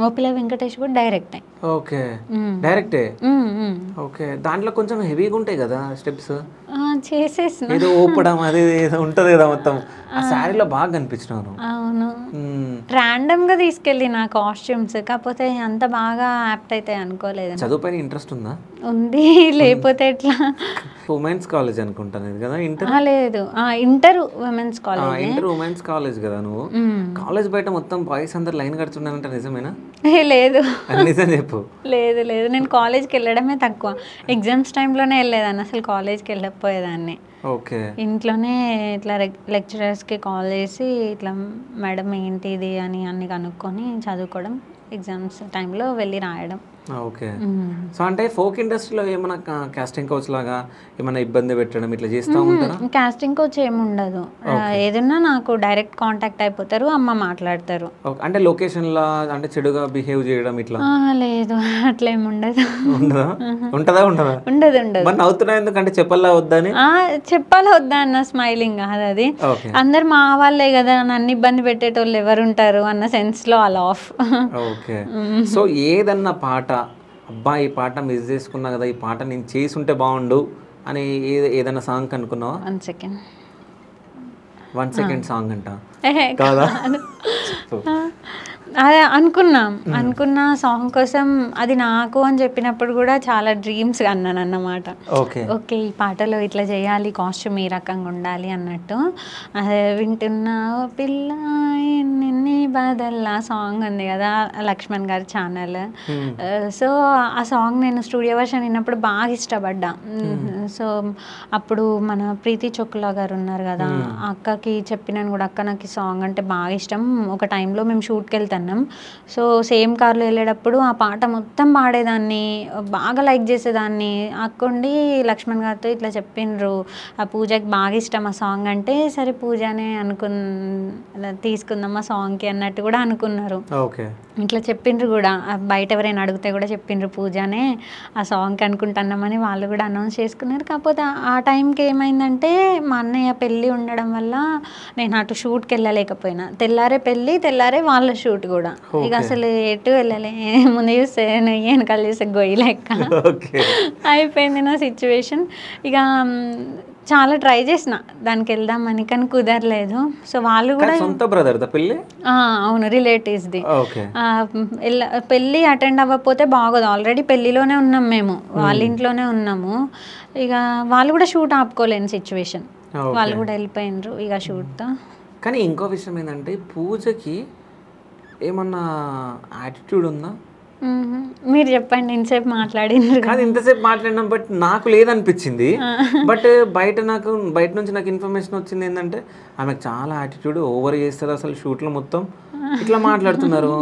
ఓపిల వెంకటేష్ కూడా డైరెక్టే. ఓకే, డైరెక్టే. ఓకే, దాంట్లో కొంచెం హెవీగా ఉంటాయి కదా స్టెప్స్? చేసేసిన ఏదో ఊపడం అది ఏదో ఉంటది కదా మొత్తం. ఆ శారీలో బాగా కనిపించినాను. అవును, ర్యాండమ్ గా తీసుకెళ్ళి నా కాస్ట్యూమ్స్, కాకపోతే అంత బాగా యాప్ట్ అయితే అనుకోలేదు. చదువు పైన ఇంట్రెస్ట్ ఉందా? ఉంది, లేకపోతే ఎట్లా. ఉమెన్స్ కాలేజ్ అనుకుంటాను కదా? ఇంటర్ లేదు, inter women's college. Inter women's college కదా నువ్వు? కాలేజ్ బయట మొత్తం బాయ్స్ అందరు లైన్ కడుతున్నారంట, నిజమేనా? లేదు, నిజం చెప్పు. లేదు లేదు, నేను కాలేజ్కి వెళ్ళడమే తక్కువ. ఎగ్జామ్స్ టైంలోనే వెళ్ళేదాన్ని, అసలు కాలేజ్కి వెళ్ళకపోయేదాన్ని. ఓకే, ఇంట్లోనే ఇట్లా లెక్చరర్స్కి కాల్ చేసి ఇట్లా మేడం ఏంటిది అని అన్ని కనుక్కొని చదువుకోవడం, ఎగ్జామ్స్ టైంలో వెళ్ళి రాయడం. ఓకే, సో అంటే ఫోక్ ఇండస్ట్రీలో ఏమైనా కాస్టింగ్ కోచ్ లాగా ఏమైనా ఇబ్బంది పెట్టడం ఇట్లా చేస్తూ ఉంటారా? కాస్టింగ్ కోచ్ ఏముండదు, ఏదన్నా నాకు డైరెక్ట్ కాంటాక్ట్ అయిపోతారు, అమ్మ మాట్లాడతారు. అంటే లొకేషన్లో అంటే చెడుగా బిహేవ్ చేయడం ఇట్లా? లేదు, అట్లా ఏమి ఉండదు. ఉంటదా? ఉండదా? ఉండదు ఉండదు. మరి నవ్వుతున్నా ఎందుకంటే చెప్పాలా వద్దని? చెప్పాలా వద్దా అన్న స్మైలింగ్ కాదు అది. అందరు మా వాళ్ళే కదా, నన్ను ఇబ్బంది పెట్టేటోళ్ళు ఎవరు ఉంటారు అన్న సెన్స్ లో అలా ఆఫ్. ఓకే, సో ఏదన్నా పాట అబ్బా ఈ పాట మిస్ చేసుకున్నా కదా, ఈ పాట నేను చేసి ఉంటే బాగుండు అని ఏదైనా సాంగ్ అనుకున్నావా? 1 సెకండ్ సాంగ్ అంట కాదా? అదే అనుకున్నా సాంగ్ కోసం. అది నాకు అని చెప్పినప్పుడు కూడా చాలా డ్రీమ్స్ అన్నాను అన్నమాట. ఓకే, ఈ పాటలో ఇట్లా చేయాలి, కాస్ట్యూమ్ ఈ రకంగా ఉండాలి అన్నట్టు. అదే వింటున్నా పిల్ల ఎన్ని బాధల్లా సాంగ్ ఉంది కదా, లక్ష్మణ్ గారి ఛానల్. సో ఆ సాంగ్ నేను స్టూడియో వర్షన్ విన్నప్పుడు బాగా ఇష్టపడ్డా. సో అప్పుడు మన ప్రీతి చొక్కులా గారు ఉన్నారు కదా, అక్కకి చెప్పినాను కూడా, అక్క నాకు ఈ సాంగ్ అంటే బాగా ఇష్టం. ఒక టైంలో మేము షూట్కి వెళ్తున్నాం, సో సేమ్ కార్లో వెళ్ళేటప్పుడు ఆ పాట మొత్తం పాడేదాన్ని, బాగా లైక్ చేసేదాన్ని. అక్కండి లక్ష్మణ్ గారితో ఇట్లా చెప్పిండ్రు, ఆ పూజకి బాగా ఇష్టం ఆ సాంగ్ అంటే, సరే పూజనే తీసుకుందాం ఆ సాంగ్కి అన్నట్టు కూడా అనుకున్నారు. ఇట్లా చెప్పిండ్రు కూడా, బయట ఎవరైనా అడిగితే కూడా చెప్పిండ్రు పూజనే ఆ సాంగ్కి అనుకుంటున్నామని వాళ్ళు కూడా అనౌన్స్ చేసుకున్నారు. కాకపోతే ఆ టైంకి ఏమైందంటే మా అన్నయ్య పెళ్ళి ఉండడం వల్ల నేను అటు షూట్కి వెళ్ళలేకపోయినా. తెల్లారే పెళ్ళి, తెల్లారే వాళ్ళ షూట్ కూడా. ఇక అసలు ఎటు వెళ్ళలే, ముందు చూస్తే వెనకాల చూస్తే గొయ్యి లెక్క అయిపోయింది నా సిచ్యువేషన్. ఇక చాలా ట్రై చేసిన దానికి వెళ్దామని, కానీ కుదరలేదు. సో వాళ్ళు కూడా అవును, రిలేటివ్స్ది. పెళ్ళి అటెండ్ అవ్వకపోతే బాగోదు, ఆల్రెడీ పెళ్ళిలోనే ఉన్నాం మేము, వాళ్ళ ఇంట్లోనే ఉన్నాము. ఇక వాళ్ళు కూడా షూట్ ఆపుకోలేని సిచ్యువేషన్, వాళ్ళు కూడా వెళ్ళిపోయినరు ఇక షూట్తో. కానీ ఇంకో విషయం ఏంటంటే, పూజకి ఏమన్నా యాటిట్యూడ్ ఉందా? మీరు చెప్పండి, ఇంతసేపు మాట్లాడినారు కాదు, ఇంతసేపు మాట్లాడినాం, బట్ నాకు లేదనిపించింది. బట్ బయట నుంచి నాకు ఇన్ఫర్మేషన్ వచ్చింది ఏంటంటే, ఆమెకు చాలా యాటిట్యూడ్, ఓవర్ చేస్తారు అసలు షూట్లో మొత్తం ఇట్లా మాట్లాడుతున్నారు.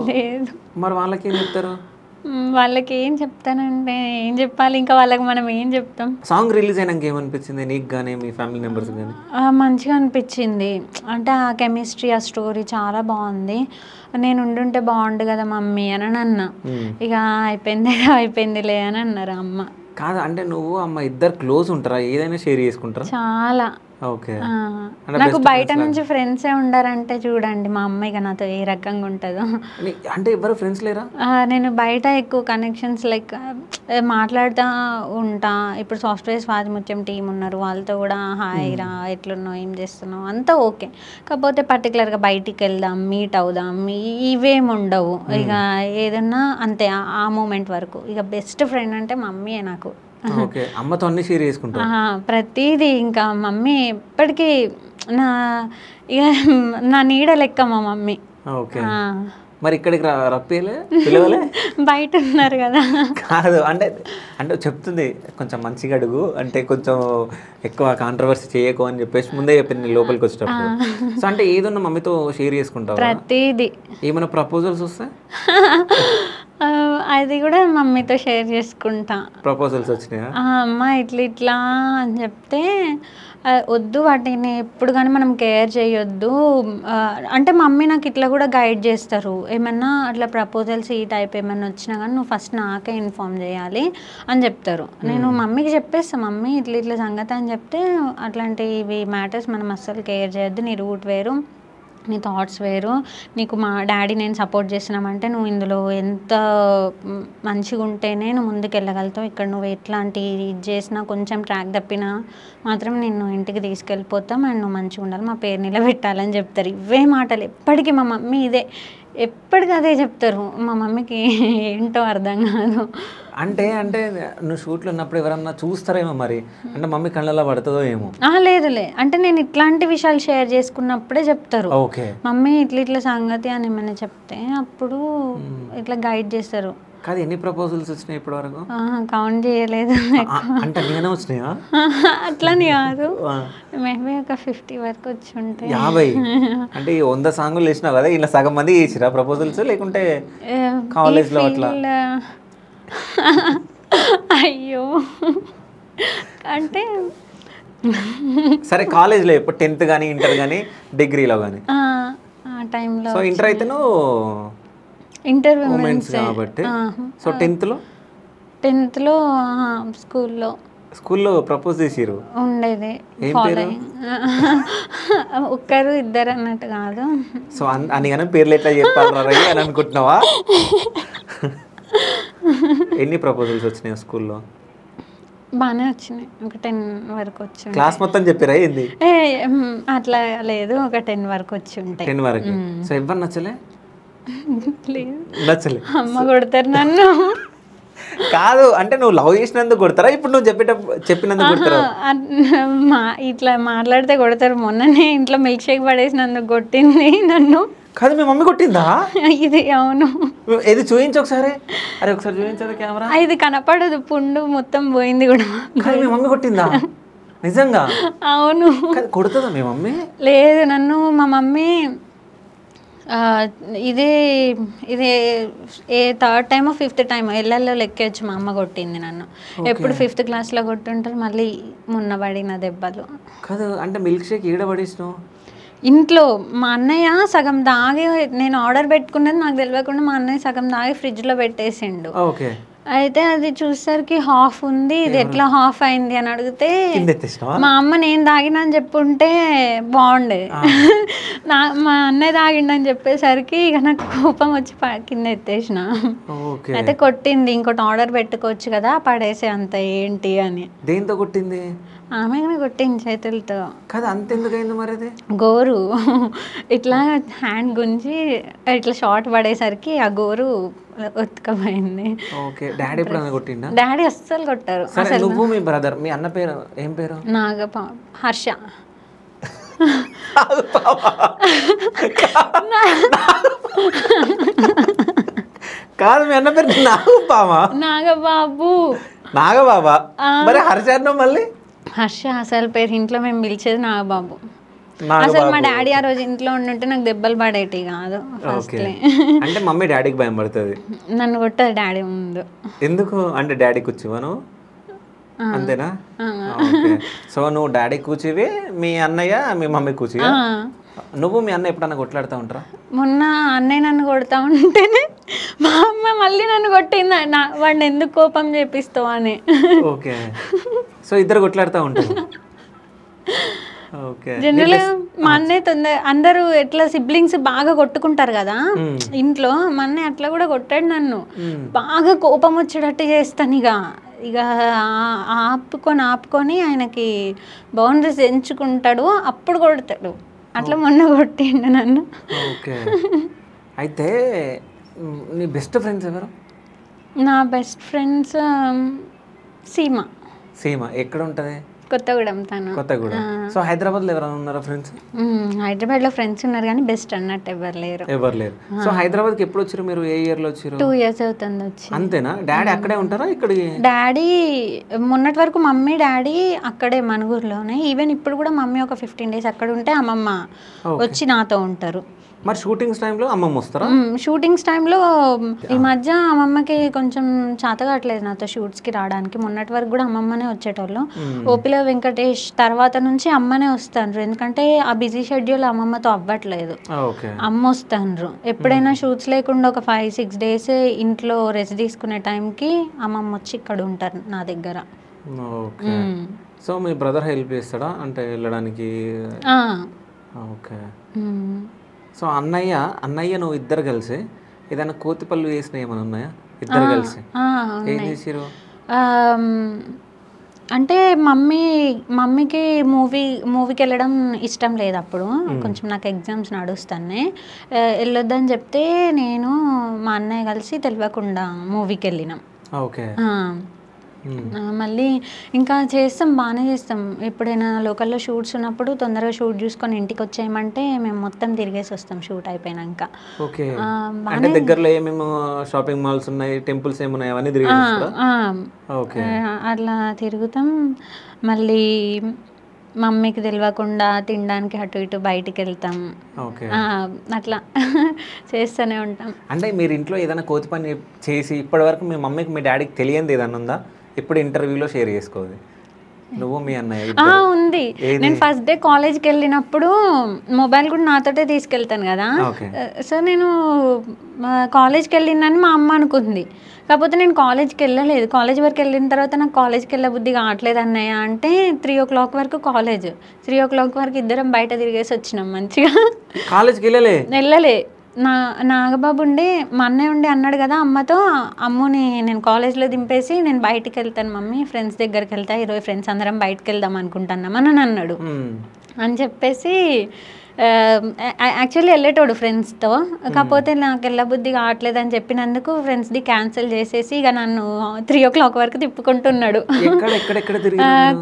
మరి వాళ్ళకి ఏం చెప్తారు? వాళ్ళకి ఏం చెప్తానంటే ఏం చెప్పాలి, ఇంకా వాళ్ళకి మనం ఏం చెప్తాం. సాంగ్ రిలీజ్ అయినాక ఏమనిపించింది నీకు కానీ మీ ఫ్యామిలీ మెంబర్స్ కానీ? మంచిగా అనిపించింది, అంటే ఆ కెమిస్ట్రీ, ఆ స్టోరీ చాలా బాగుంది. నేను ఉండుంటే బాగుండు కదా మమ్మీ అని అన్నా. ఇక అయిపోయిందిలే అని అన్నారు అమ్మ. కాదు అంటే నువ్వు అమ్మ ఇద్దరు క్లోజ్ ఉంటారా? ఏదైనా షేర్ చేసుకుంటారా? చాలా. నాకు బయట నుంచి ఫ్రెండ్సే ఉండారంటే చూడండి మా అమ్మ ఇక నాతో ఏ రకంగా ఉంటుందో. అంటే ఎవరు ఫ్రెండ్స్ లేరా? నేను బయట ఎక్కువ కనెక్షన్స్ లైక్ మాట్లాడుతూ ఉంటా. ఇప్పుడు సాఫ్ట్వేర్ స్వాతిముత్యం టీం ఉన్నారు, వాళ్ళతో కూడా హాయ్ రా, ఎట్లున్నావు, ఏం చేస్తున్నావు, అంతా ఓకే. కాకపోతే పర్టికులర్గా బయటికి వెళ్దాం, మీట్ అవుదాం, ఇవేమి ఉండవు. ఇక ఏదన్నా అంతే ఆ మూమెంట్ వరకు. ఇక బెస్ట్ ఫ్రెండ్ అంటే మమ్మీయే నాకు. అమ్మతో అన్ని షేర్ చేసుకుంటా ప్రతిదీ. ఇంకా మమ్మీ ఎప్పటికీ ఇక నా నీడ లెక్క మా మమ్మీ. మరి ఇక్కడికి పిలవలే? బయట ఉన్నారు కదా. కాదు అంటే చెప్తుంది కొంచెం మంచిగా అడుగు, అంటే కొంచెం ఎక్కువ కాంట్రవర్సీ చేయకు అని చెప్పేసి ముందే చెప్పింది లోపలికి వచ్చేటప్పుడు. సో అంటే ఏదన్నా మమ్మీతో షేర్ చేసుకుంటావా? ప్రతిదీ. ఏమైనా ప్రపోజల్స్ వస్తాయి? అది కూడా మమ్మీతో షేర్ చేసుకుంటా. ప్రపోజల్స్ వచ్చినాయా? అమ్మ ఇట్లా ఇట్లా అని చెప్తే వద్దు వాటిని ఎప్పుడు కానీ మనం కేర్ చేయొద్దు అంటే మమ్మీ నాకు ఇట్లా కూడా గైడ్ చేస్తారు. ఏమన్నా అట్లా ప్రపోజల్స్ ఈ టైప్ ఏమన్నా వచ్చినా కానీ నువ్వు ఫస్ట్ నాకే ఇన్ఫామ్ చేయాలి అని చెప్తారు. నేను మమ్మీకి చెప్పేస్తాను, మమ్మీ ఇట్లా ఇట్లా సంగతి అని చెప్తే అట్లాంటివి మ్యాటర్స్ మనం అస్సలు కేర్ చేయొద్దు, నీ రూట్ వేరు, నీ థాట్స్ వేరు, నీకు మా డాడీ నేను సపోర్ట్ చేసినామంటే నువ్వు ఇందులో ఎంత మంచిగా ఉంటేనే నువ్వు ముందుకు వెళ్ళగలుగుతావు. ఇక్కడ నువ్వు ఎట్లాంటి ఇది చేసినా కొంచెం ట్రాక్ తప్పినా మాత్రం నిన్ను ఇంటికి తీసుకెళ్ళిపోతాం అండ్ నువ్వు మంచిగా ఉండాలి, మా పేరు నిలబెట్టాలని చెప్తారు. ఇవే మాటలు ఎప్పటికీ మా మమ్మీ ఇదే ఎప్పటికీ అదే చెప్తారు. మా మమ్మీకి ఏంటో అర్థం కాదు. అంటే నువ్వు షూట్లో ఉన్నప్పుడు ఎవరన్నా చూస్తారేమో మరి, అంటే మమ్మీ కళ్ళలో పడుతుందో ఏమో. లేదులే, అంటే నేను ఇట్లాంటి విషయాలు షేర్ చేసుకున్నప్పుడే చెప్తారు. ఓకే, మమ్మీ ఇట్లా ఇట్లా సంగతి అని ఏమైనా చెప్తే అప్పుడు ఇట్లా గైడ్ చేస్తారు. కాదు ఎన్ని ప్రపోజల్స్ వచ్చినాయి ఇప్పటి వరకు? కౌంట్ చేయలేదు. అంటే నేనే వచ్చినాయా? అట్లని కాదు, మేబీ ఒక 50 వరకు వచ్చి ఉంటాయి. 50 అంటే 100 సాంగులు వేసినావు కదా, ఇలా సగం మంది వేసిరా ప్రపోజల్స్ లేకుంటే కాలేజ్లో అట్లా? అయ్యో అంటే సరే కాలేజ్లో ఎప్పుడు 10th కానీ ఇంటర్ కానీ డిగ్రీలో కానీ ఆ టైంలో. సో ఇంటర్ అయితే నువ్వు ఇంటర్ ఉమెన్స్ కాబట్టి, సో 10th లో స్కూల్లో ప్రపోజ్ చేసిరు ఉండేది. ఒక్కరు ఇద్దరు అన్నట్టు కాదు. సో అందుకని పేర్లు ఎట్లా చెప్పాలి అని అనుకుంటున్నావా? ఎన్ని ప్రపోజల్స్ వచ్చినాయి స్కూల్లో? బాగానే వచ్చినాయి, ఒక 10 వరకు వచ్చి. క్లాస్ మొత్తం చెప్పారా ఏంది? అట్లా లేదు, ఒక 10 వరకు వచ్చి ఉంటాయి. 10 వరకు. సో ఎవరు నచ్చలే? నచ్చలే, అమ్మ కొడతారు నన్ను. కాదు అంటే నువ్వు లవ్ చేసినందుకు కొడతారా, ఇప్పుడు నువ్వు చెప్పినందుకు కొడతారా? ఇట్లా మాట్లాడితే కొడతారు. మొన్ననే ఇంట్లో మిల్క్ షేక్ పడేసినందుకు కొట్టింది నన్ను. కాదు మీ మమ్మీ కొట్టిందా? ఇది అవును. ఏది చూపించు ఒకసారి. అరే ఒకసారి చూపించదు కెమెరా. ఇది కనపడదు, పుండు మొత్తం పోయింది కూడా. కానీ మీ మమ్మీ కొట్టిందా నిజంగా? అవును. కొడుతుందా మీ మమ్మీ? లేదు, నన్ను మా మమ్మీ ఇదే 3rd టైమో 5th టైమో ఎల్లల్లో లెక్కేయచ్చు. మా అమ్మ కొట్టింది నన్ను. ఎప్పుడు 5th క్లాస్లో కొట్టుంటారు, మళ్ళీ మొన్న పడిన దెబ్బలు. కాదు అంటే మిల్క్ షేక్ ఈడ పడేసినావు ఇంట్లో. మా అన్నయ్య సగం దాగి, నేను ఆర్డర్ పెట్టుకున్నది నాకు తెలియకుండా మా అన్నయ్య సగం దాగి ఫ్రిడ్జ్లో పెట్టేసిండు. ఓకే. అయితే అది చూసేసరికి హాఫ్ ఉంది, ఇది ఎట్లా హాఫ్ అయింది అని అడిగితే మా అమ్మ నేను తాగినా అని చెప్పుంటే బాగుండే. మా అన్నయ్య తాగిండని చెప్పేసరికి ఇక నాకు కోపం వచ్చి కింద ఎత్తేసిన. అయితే కొట్టింది, ఇంకోటి ఆర్డర్ పెట్టుకోవచ్చు కదా పడేసే అంత ఏంటి అని. దేంతో కొట్టింది? ఆమె కొట్టింది చేతులతో. కదా అంత ఎందుకైంది మరి? అది గోరు ఇట్లా హ్యాండ్ గుంజి ఇట్లా షార్ట్ పడేసరికి ఆ గోరు ఉతకపోయింది. ఓకే. డాడీ ఎప్పుడైనా కొట్టిండా? డాడీ అస్సలు కొట్టారు. అసలు నువ్వు మీ బ్రదర్, మీ అన్న పేరు ఏం పేరు? హర్ష. కాదు మీ అన్న పేరు నాగబాబా? నాగబాబు. నాగబాబా. మరి హర్ష అన్నావు మళ్ళీ? హర్ష అసలు పేరు. ఇంట్లో మేము పిలిచేది నాగబాబు. అసలు మా డాడీ ఆ రోజు ఇంట్లో ఉండుంటే నాకు దెబ్బలు పడేటి కాదు. అంటే మమ్మీ డాడీకి భయం పడుతుంది, నన్ను కొట్టదు డాడీ ముందు. ఎందుకు అంటే డాడీ కూర్చోవా నువ్వు అంతేనా? సో నువ్వు డాడీ కూర్చివి, మీ అన్నయ్య మీ మమ్మీ కూర్చి. నువ్వు మీ అన్న ఎప్పుడన్నా కొట్లాడుతూ ఉంటారా? మొన్న అన్నయ్య నన్ను కొడతా ఉంటేనే మా అమ్మ మళ్ళీ నన్ను కొట్టింది, వాడిని ఎందుకు కోపం చేపిస్తావు అని. ఓకే. సో ఇద్దరు కొట్లాడుతూ ఉంటారు. జనరల్గా మా అన్నయ్య అందరూ ఎట్లా సిబ్లింగ్స్ బాగా కొట్టుకుంటారు కదా ఇంట్లో, మా అన్నయ్య అట్లా కూడా కొట్టాడు నన్ను. బాగా కోపం వచ్చేటట్టు చేస్తాను. ఇక ఆపుకొని ఆయనకి బౌండరీస్ ఎంచుకుంటాడు, అప్పుడు కొడతాడు. అట్లా మొన్న కొట్టిండు నన్ను. ఓకే. అయితే నీ బెస్ట్ ఫ్రెండ్స్ ఎవరు? నా బెస్ట్ ఫ్రెండ్స్ సీమ. సీమ ఎక్కడ ఉంటుంది? కొత్తగూడెం. తను కొత్తగూడెం. సో హైదరాబాద్లో ఎవరైనా ఉన్నారా ఫ్రెండ్స్? హైదరాబాద్లో ఫ్రెండ్స్ ఉన్నారు కానీ బెస్ట్ అన్నట్టు ఎవరు లేరు. సో హైదరాబాద్కి ఎప్పుడు వచ్చారు మీరు? ఏ ఇయర్లో వచ్చారు? 2 years అవుతుంది వచ్చి. అంతేనా? డాడీ అక్కడే ఉంటారా ఇక్కడికి? డాడీ మొన్నటి వరకు మమ్మీ డాడీ అక్కడే మనుగురులోనే. ఈవెన్ ఇప్పుడు కూడా మమ్మీ ఒక 15 days అక్కడ ఉంటే అమ్మమ్మ వచ్చి నాతో ఉంటారు. మరి షూటింగ్స్ టైంలో అమ్మమ్మ వస్తారా? షూటింగ్స్ టైంలో ఈ మధ్య అమ్మమ్మకి కొంచెం చేత కావట్లేదు నాతో షూట్స్కి రావడానికి. మొన్నటి వరకు కూడా అమ్మమ్మనే వచ్చేటోళ్ళు. ఓపిల వెంకటేష్ తర్వాత నుంచి అమ్మనే వస్తాండ్రు, ఎందుకంటే ఆ బిజీ షెడ్యూల్ అమ్మమ్మతో అవ్వట్లేదు. అమ్మ వస్తాండ్రు ఎప్పుడైనా షూట్స్ లేకుండా ఒక 5-6 days ఇంట్లో రెస్ట్ తీసుకునే టైంకి అమ్మమ్మ వచ్చి ఇక్కడ ఉంటారు నా దగ్గర. సో మీ బ్రదర్ హెల్ప్ చేస్తాడా అంటే వెళ్ళడానికి? ఓకే. సో అన్నయ్య నువ్వు ఇద్దరు కలిసి ఏదైనా కోతిపళ్ళు వేసిన ఏమైనా ఉన్నాయా ఇద్దరు కలిసి? ఏం చేసిరు? అంటే మమ్మీకి మూవీకి వెళ్ళడం ఇష్టం లేదు అప్పుడు. కొంచెం నాకు ఎగ్జామ్స్ నడుస్తానే వెళ్ళొద్దని చెప్తే నేను మా అన్నయ్య కలిసి తెలియకుండా మూవీకి వెళ్ళినాం. ఓకే. మళ్ళీ ఇంకా చేస్తాం, బాగానే చేస్తాం. ఎప్పుడైనా లోకల్లో షూట్స్ ఉన్నప్పుడు తొందరగా షూట్ చూసుకొని ఇంటికి వచ్చేయమంటే మేము మొత్తం తిరిగేసి వస్తాం షూట్ అయిపోయినాక. ఓకే. అంటే దగ్గరలో ఏమేమో షాపింగ్ మాల్స్ ఉన్నాయి, టెంపుల్స్ ఏమున్నాయి అవన్నీ తిరిగేస్తారా? ఓకే. అట్లా తిరుగుతాం. మళ్ళీ మమ్మీకి తెలియకుండా తినడానికి అటు ఇటు బయటికి వెళ్తాం. అట్లా చేస్తూనే ఉంటాం. అంటే మీరు ఇంట్లో ఏదైనా కోతి పని చేసి ఇప్పటి వరకు మీ మమ్మీకి మీ డాడీకి తెలియదు ఏదన్నా ఉందా? ఇప్పుడు ఇంటర్వ్యూలో షేర్ చేసుకోవాలి నువ్వు మీ అన్నయ్య? ఉంది. నేను ఫస్ట్ డే కాలేజ్కి వెళ్ళినప్పుడు మొబైల్ కూడా నాతోటే తీసుకెళ్తాను కదా. సో నేను కాలేజ్కి వెళ్ళిందని మా అమ్మ అనుకుంది. కాకపోతే నేను కాలేజ్కి వెళ్ళలేదు. కాలేజ్ వరకు వెళ్ళిన తర్వాత నాకు కాలేజ్కి వెళ్ళే బుద్ధి కావట్లేదు అన్నయ్య అంటే 3 o'clock వరకు కాలేజ్. 3 o'clock వరకు ఇద్దరం బయట తిరిగేసి వచ్చినాం మంచిగా. కాలేజ్కి వెళ్ళలే. నాగబాబు ఉండి మా అన్నయ్య ఉండి అన్నాడు కదా అమ్మతో, అమ్ముని నేను కాలేజ్లో దింపేసి నేను బయటికి వెళ్తాను మమ్మీ, ఫ్రెండ్స్ దగ్గరికి వెళ్తా, ఈరోజు ఫ్రెండ్స్ అందరం బయటకు వెళ్దాం అనుకుంటున్నాం అని అన్నాడు. అని చెప్పేసి యాక్చువల్లీ వెళ్ళేటోడు ఫ్రెండ్స్తో. కాకపోతే నాకు వెళ్ళబుద్ధి కావట్లేదు అని చెప్పినందుకు ఫ్రెండ్స్ది క్యాన్సిల్ చేసేసి ఇక నన్ను 3 o'clock వరకు తిప్పుకుంటున్నాడు.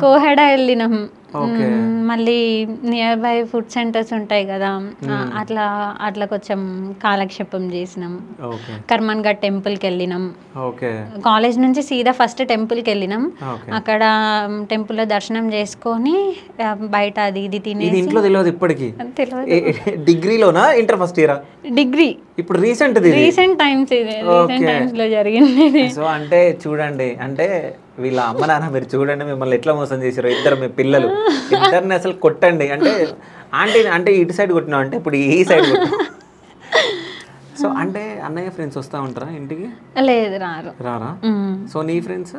కోహెడా వెళ్ళినాం. మళ్ళీ నియర్ బై ఫుడ్ సెంటర్స్ ఉంటాయి కదా, అట్లా కొంచెం కాలక్షేపం చేసినాం. కర్మన్ ఘాట్ టెంపుల్కి వెళ్ళినాం. కాలేజ్ నుంచి సీదా ఫస్ట్ టెంపుల్కి వెళ్ళినాం. అక్కడ టెంపుల్లో దర్శనం చేసుకొని బయట అది ఇది తినేసి. ఇంట్లో తెలియదు ఇప్పటికి? డిగ్రీలోనా ఇంటర్ ఫస్ట్ ఇయరా? డిగ్రీ. ఇప్పుడు రీసెంట్ టైమ్స్ లో జరిగింది. సో అంటే చూడండి, అంటే వీళ్ళ అమ్మ నాన్న మీరు చూడండి మిమ్మల్ని ఎట్లా మోసం చేశారు. ఇద్దరు మీ పిల్లలు ఇద్దరిని అసలు కొట్టండి అంటే ఆంటీ అంటే ఇటు సైడ్ కొట్టినావు అంటే ఇప్పుడు ఈ సైడ్ కొట్టినా. సో అంటే అన్నయ్య ఫ్రెండ్స్ వస్తూ ఉంటారా ఇంటికి? లేదు, రారా? సో నీ ఫ్రెండ్స్?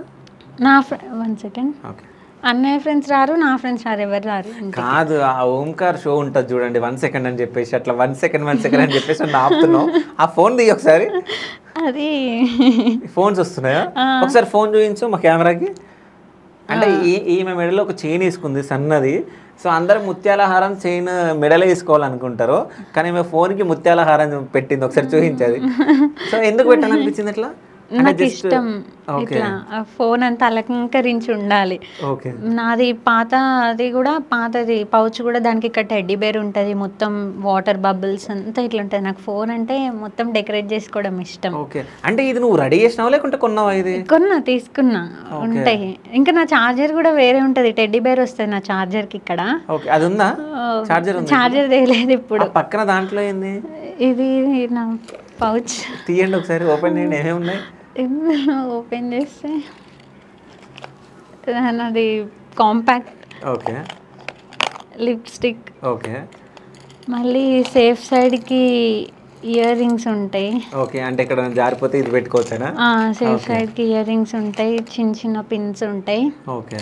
నా 1 second. ఓకే. అన్నయ్య ఫ్రెండ్స్ రారు, నా ఫ్రెండ్స్ రారు, ఎవరు రారు. కాదు, ఆ ఓంకార్ షో ఉంటుంది చూడండి 1 second అని చెప్పేసి అట్లా 1 second అని చెప్పేసి ఆపుతున్నావు. ఆ ఫోన్ దిగి ఒకసారి. అది ఫోన్స్ వస్తున్నాయా? ఒకసారి ఫోన్ చూపించు మా కెమెరాకి. అంటే ఈమె మెడలో ఒక చైన్ వేసుకుంది సన్నది. సో అందరూ ముత్యాలహారం చైన్ మెడలో వేసుకోవాలనుకుంటారు, కానీ ఈమె ఫోన్కి ముత్యాలహారం పెట్టింది. ఒకసారి చూపించేది. సో ఎందుకు పెట్టాలనిపించింది అట్లా? నాకు ఇష్టం ఇట్లా ఫోన్ అంతా అలంకరించి ఉండాలి. నాది పాతది పౌచ్ కూడా దానికి ఇక్కడ టెడ్డీ బేర్ ఉంటుంది, మొత్తం వాటర్ బబుల్స్ అంతా ఇట్లా ఉంటుంది. నాకు ఫోన్ అంటే మొత్తం డెకరేట్ చేసుకోవడం ఇష్టం. అంటే ఇది నువ్వు రెడీ చేసినావా లేకుంటే కొన్నావా? ఇది తీసుకున్నా, ఉంటాయి. ఇంకా నా చార్జర్ కూడా వేరే ఉంటుంది, టెడ్డీ బేర్ వస్తుంది నా చార్జర్ కి ఇక్కడ. అది ఉందా? చార్జర్ తెలియదు ఇప్పుడు. పక్కన దాంట్లో ఏంది? ఇది నా పౌచ్. తీయండి ఒకసారి, ఓపెన్ చేయండి. ఏమేమి ఉన్నాయి? ఓపెన్ చేస్తే అది కాంపాక్ట్. ఓకే. లిప్స్టిక్. ఓకే. మళ్ళీ సేఫ్ సైడ్కి ఇయర్ రింగ్స్ ఉంటాయి. ఓకే. అంటే ఇక్కడ జారిపోతే ఇది పెట్టుకోవచ్చానా? సేఫ్ సైడ్కి ఇయర్ రింగ్స్ ఉంటాయి, చిన్న పిన్స్ ఉంటాయి. ఓకే.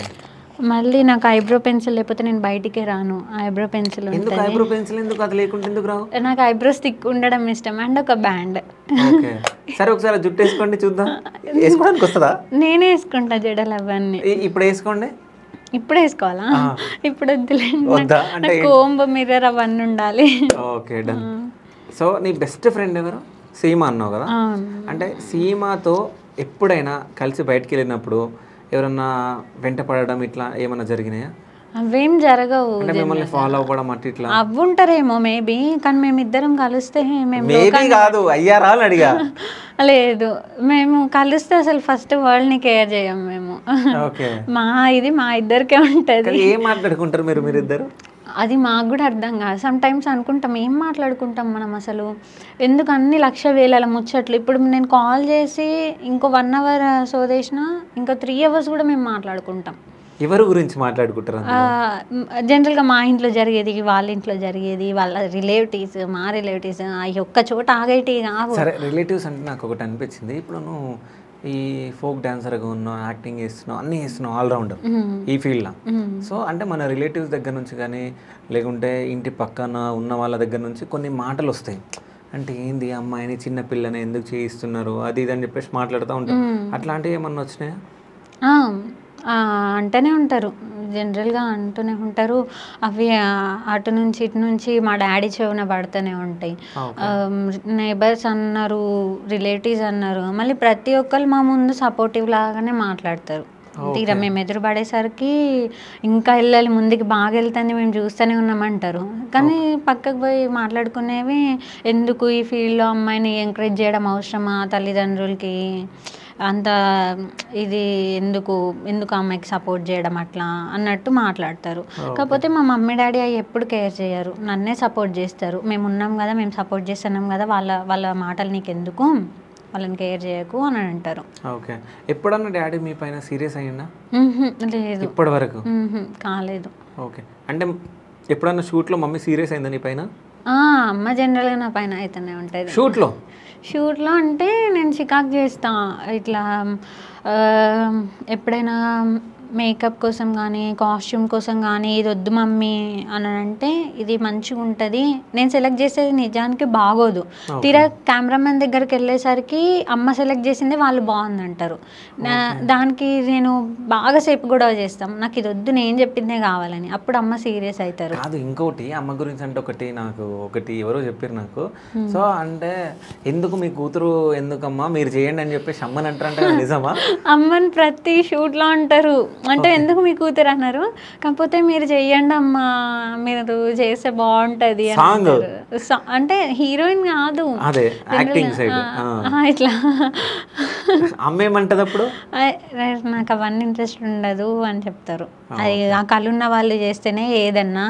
మళ్ళీ నాకు ఐబ్రో పెన్సిల్ లేకపోతే నేను బయటికే రాను. ఐబ్రో పెన్సిల్ ఉంటుంది. ఐబ్రో పెన్సిల్ ఎందుకు? అది లేకుంటే ఎందుకు రావు? నాకు ఐబ్రో స్టిక్ ఉండడం ఇష్టం అండ్ ఒక బ్యాండ్. ఓకే. సరే ఒకసారి జుట్టు వేసుకోండి చూద్దాం. వేసుకోవడానికి వస్తుందా? నేనే వేసుకుంటా జడలు అవన్నీ. ఇప్పుడు వేసుకోండి. ఇప్పుడు వేసుకోవాలా? ఇప్పుడు వద్దులేండి, కోంబ్ మిర్రర్ అవన్నీ ఉండాలి. Okay, done. సో నీ బెస్ట్ ఫ్రెండ్ ఎవరు? సీమా అన్నావు కదా. అంటే సీమాతో ఎప్పుడైనా కలిసి బయటకు వెళ్ళినప్పుడు ఎవరన్నా వెంట పడడం ఇట్లా ఏమన్నా జరిగినాయా? అవేం జరగవు. మిమ్మల్ని ఫాలో అవ్వడం అట్లా ఇట్లా అవ్వుంటారేమో మేబీ, కానీ మేమిద్దరం కలిస్తే కాదు అయ్యారా అని అడిగా. లేదు, మేము కలిస్తే అసలు ఫస్ట్ వరల్డ్ ని కేర్ చేయం మేము. మా ఇద్దరికే ఉంటది. ఏం మాట్లాడుకుంటారు మీరిద్దరు? అది మాకు కూడా అర్థం కాదు. సమ్ టైమ్స్ అనుకుంటాం ఏం మాట్లాడుకుంటాం మనం అసలు, ఎందుకు అన్ని లక్ష వేల ముచ్చట్లు. ఇప్పుడు నేను కాల్ చేసి ఇంకో 1 hour సోదేసిన ఇంకో 3 hours కూడా మేము మాట్లాడుకుంటాం. ఎవరి గురించి మాట్లాడుకుంటారు? జనరల్గా మా ఇంట్లో జరిగేది, వాళ్ళ ఇంట్లో జరిగేది, వాళ్ళ రిలేటివ్స్, మా రిలేటివ్స్, అవి ఒక్క చోట ఆగేటి కావు. సరే, రిలేటివ్స్ అంటే నాకు ఒకటి అనిపించింది. ఇప్పుడు నువ్వు ఈ ఫోక్ డాన్సర్గా ఉన్నావు, యాక్టింగ్ చేస్తున్నావు, అన్నీ చేస్తున్నావు, ఆల్రౌండర్ ఈ ఫీల్డ్లో. సో అంటే మన రిలేటివ్స్ దగ్గర నుంచి కానీ లేకుంటే ఇంటి పక్కన ఉన్న వాళ్ళ దగ్గర నుంచి కొన్ని మాటలు వస్తాయి. అంటే ఏంది అమ్మాయిని చిన్న పిల్లని ఎందుకు చేయిస్తున్నారు అది ఇది అని చెప్పేసి మాట్లాడుతూ ఉంటారు. అట్లాంటివి ఏమన్నా వచ్చినాయా? అంటూనే ఉంటారు, జనరల్గా అంటూనే ఉంటారు. అవి అటు నుంచి ఇటు నుంచి మా డాడీ చెవున పడుతూనే ఉంటాయి. నేబర్స్ అన్నారు, రిలేటివ్స్ అన్నారు, మళ్ళీ ప్రతి ఒక్కరు మా ముందు సపోర్టివ్ లాగానే మాట్లాడతారు. తీరా మేము ఎదురు పడేసరికి ఇంకా వెళ్ళాలి ముందుకి, బాగా వెళ్తుంది, మేము చూస్తూనే ఉన్నామంటారు. కానీ పక్కకు పోయి మాట్లాడుకునేవి, ఎందుకు ఈ ఫీల్డ్లో అమ్మాయిని ఎంకరేజ్ చేయడం అవసరమా తల్లిదండ్రులకి, అంత ఇది ఎందుకు అమ్మాయికి సపోర్ట్ చేయడం అట్లా అన్నట్టు మాట్లాడతారు. కాకపోతే మా మమ్మీ డాడీ అవి ఎప్పుడు కేర్ చేయరు, నన్నే సపోర్ట్ చేస్తారు. మేము ఉన్నాం కదా, మేము సపోర్ట్ చేస్తున్నాం కదా, వాళ్ళ మాటలు నీకు ఎందుకు, వాళ్ళని కేర్ చేయకు అని అంటారు. ఓకే. ఎప్పుడన్నా డాడీ మీ పైన సీరియస్ అయ్యిందా? లేదు, ఇప్పటి వరకు కాలేదు. ఓకే. అంటే ఎప్పుడన్నా షూట్లో మమ్మీ సీరియస్ అయిందా నీ పైన? అమ్మ జనరల్గా నా పైన అయితేనే ఉంటుంది. షూట్లో అంటే నేను చికాకు చేస్తా ఇట్లా, ఎప్పుడైనా మేకప్ కోసం కానీ కాస్ట్యూమ్ కోసం కానీ ఇది వద్దు మమ్మీ అని అంటే, ఇది మంచిగా ఉంటుంది, నేను సెలెక్ట్ చేసేది నిజానికి బాగోదు, తీరా కెమెరామెన్ దగ్గరికి వెళ్ళేసరికి అమ్మ సెలెక్ట్ చేసింది వాళ్ళు బాగుందంటారు. దానికి నేను బాగా సేపు గొడవ చేస్తాం, నాకు ఇది వద్దు నేను చెప్పిందే కావాలని. అప్పుడు అమ్మ సీరియస్ అవుతారు. కాదు, ఇంకోటి అమ్మ గురించి అంటే ఒకటి ఎవరో చెప్పారు నాకు. సో అంటే ఎందుకు మీ కూతురు ఎందుకమ్మా మీరు చేయండి అని చెప్పేసి అమ్మని అంటారంటే నిజమా? అమ్మని ప్రతి షూట్లో అంటారు. అంటే ఎందుకు మీ కూతురు అన్నారు, కాకపోతే మీరు చెయ్యండి అమ్మా, మీరు చేస్తే బాగుంటది అంటే. హీరోయిన్ కాదు, ఇట్లా అమ్మేమంటది అప్పుడు, నాకు అవన్నీ ఇంట్రెస్ట్ ఉండదు అని చెప్తారు. అది ఆ కళ్ళున్న వాళ్ళు చేస్తేనే ఏదన్నా,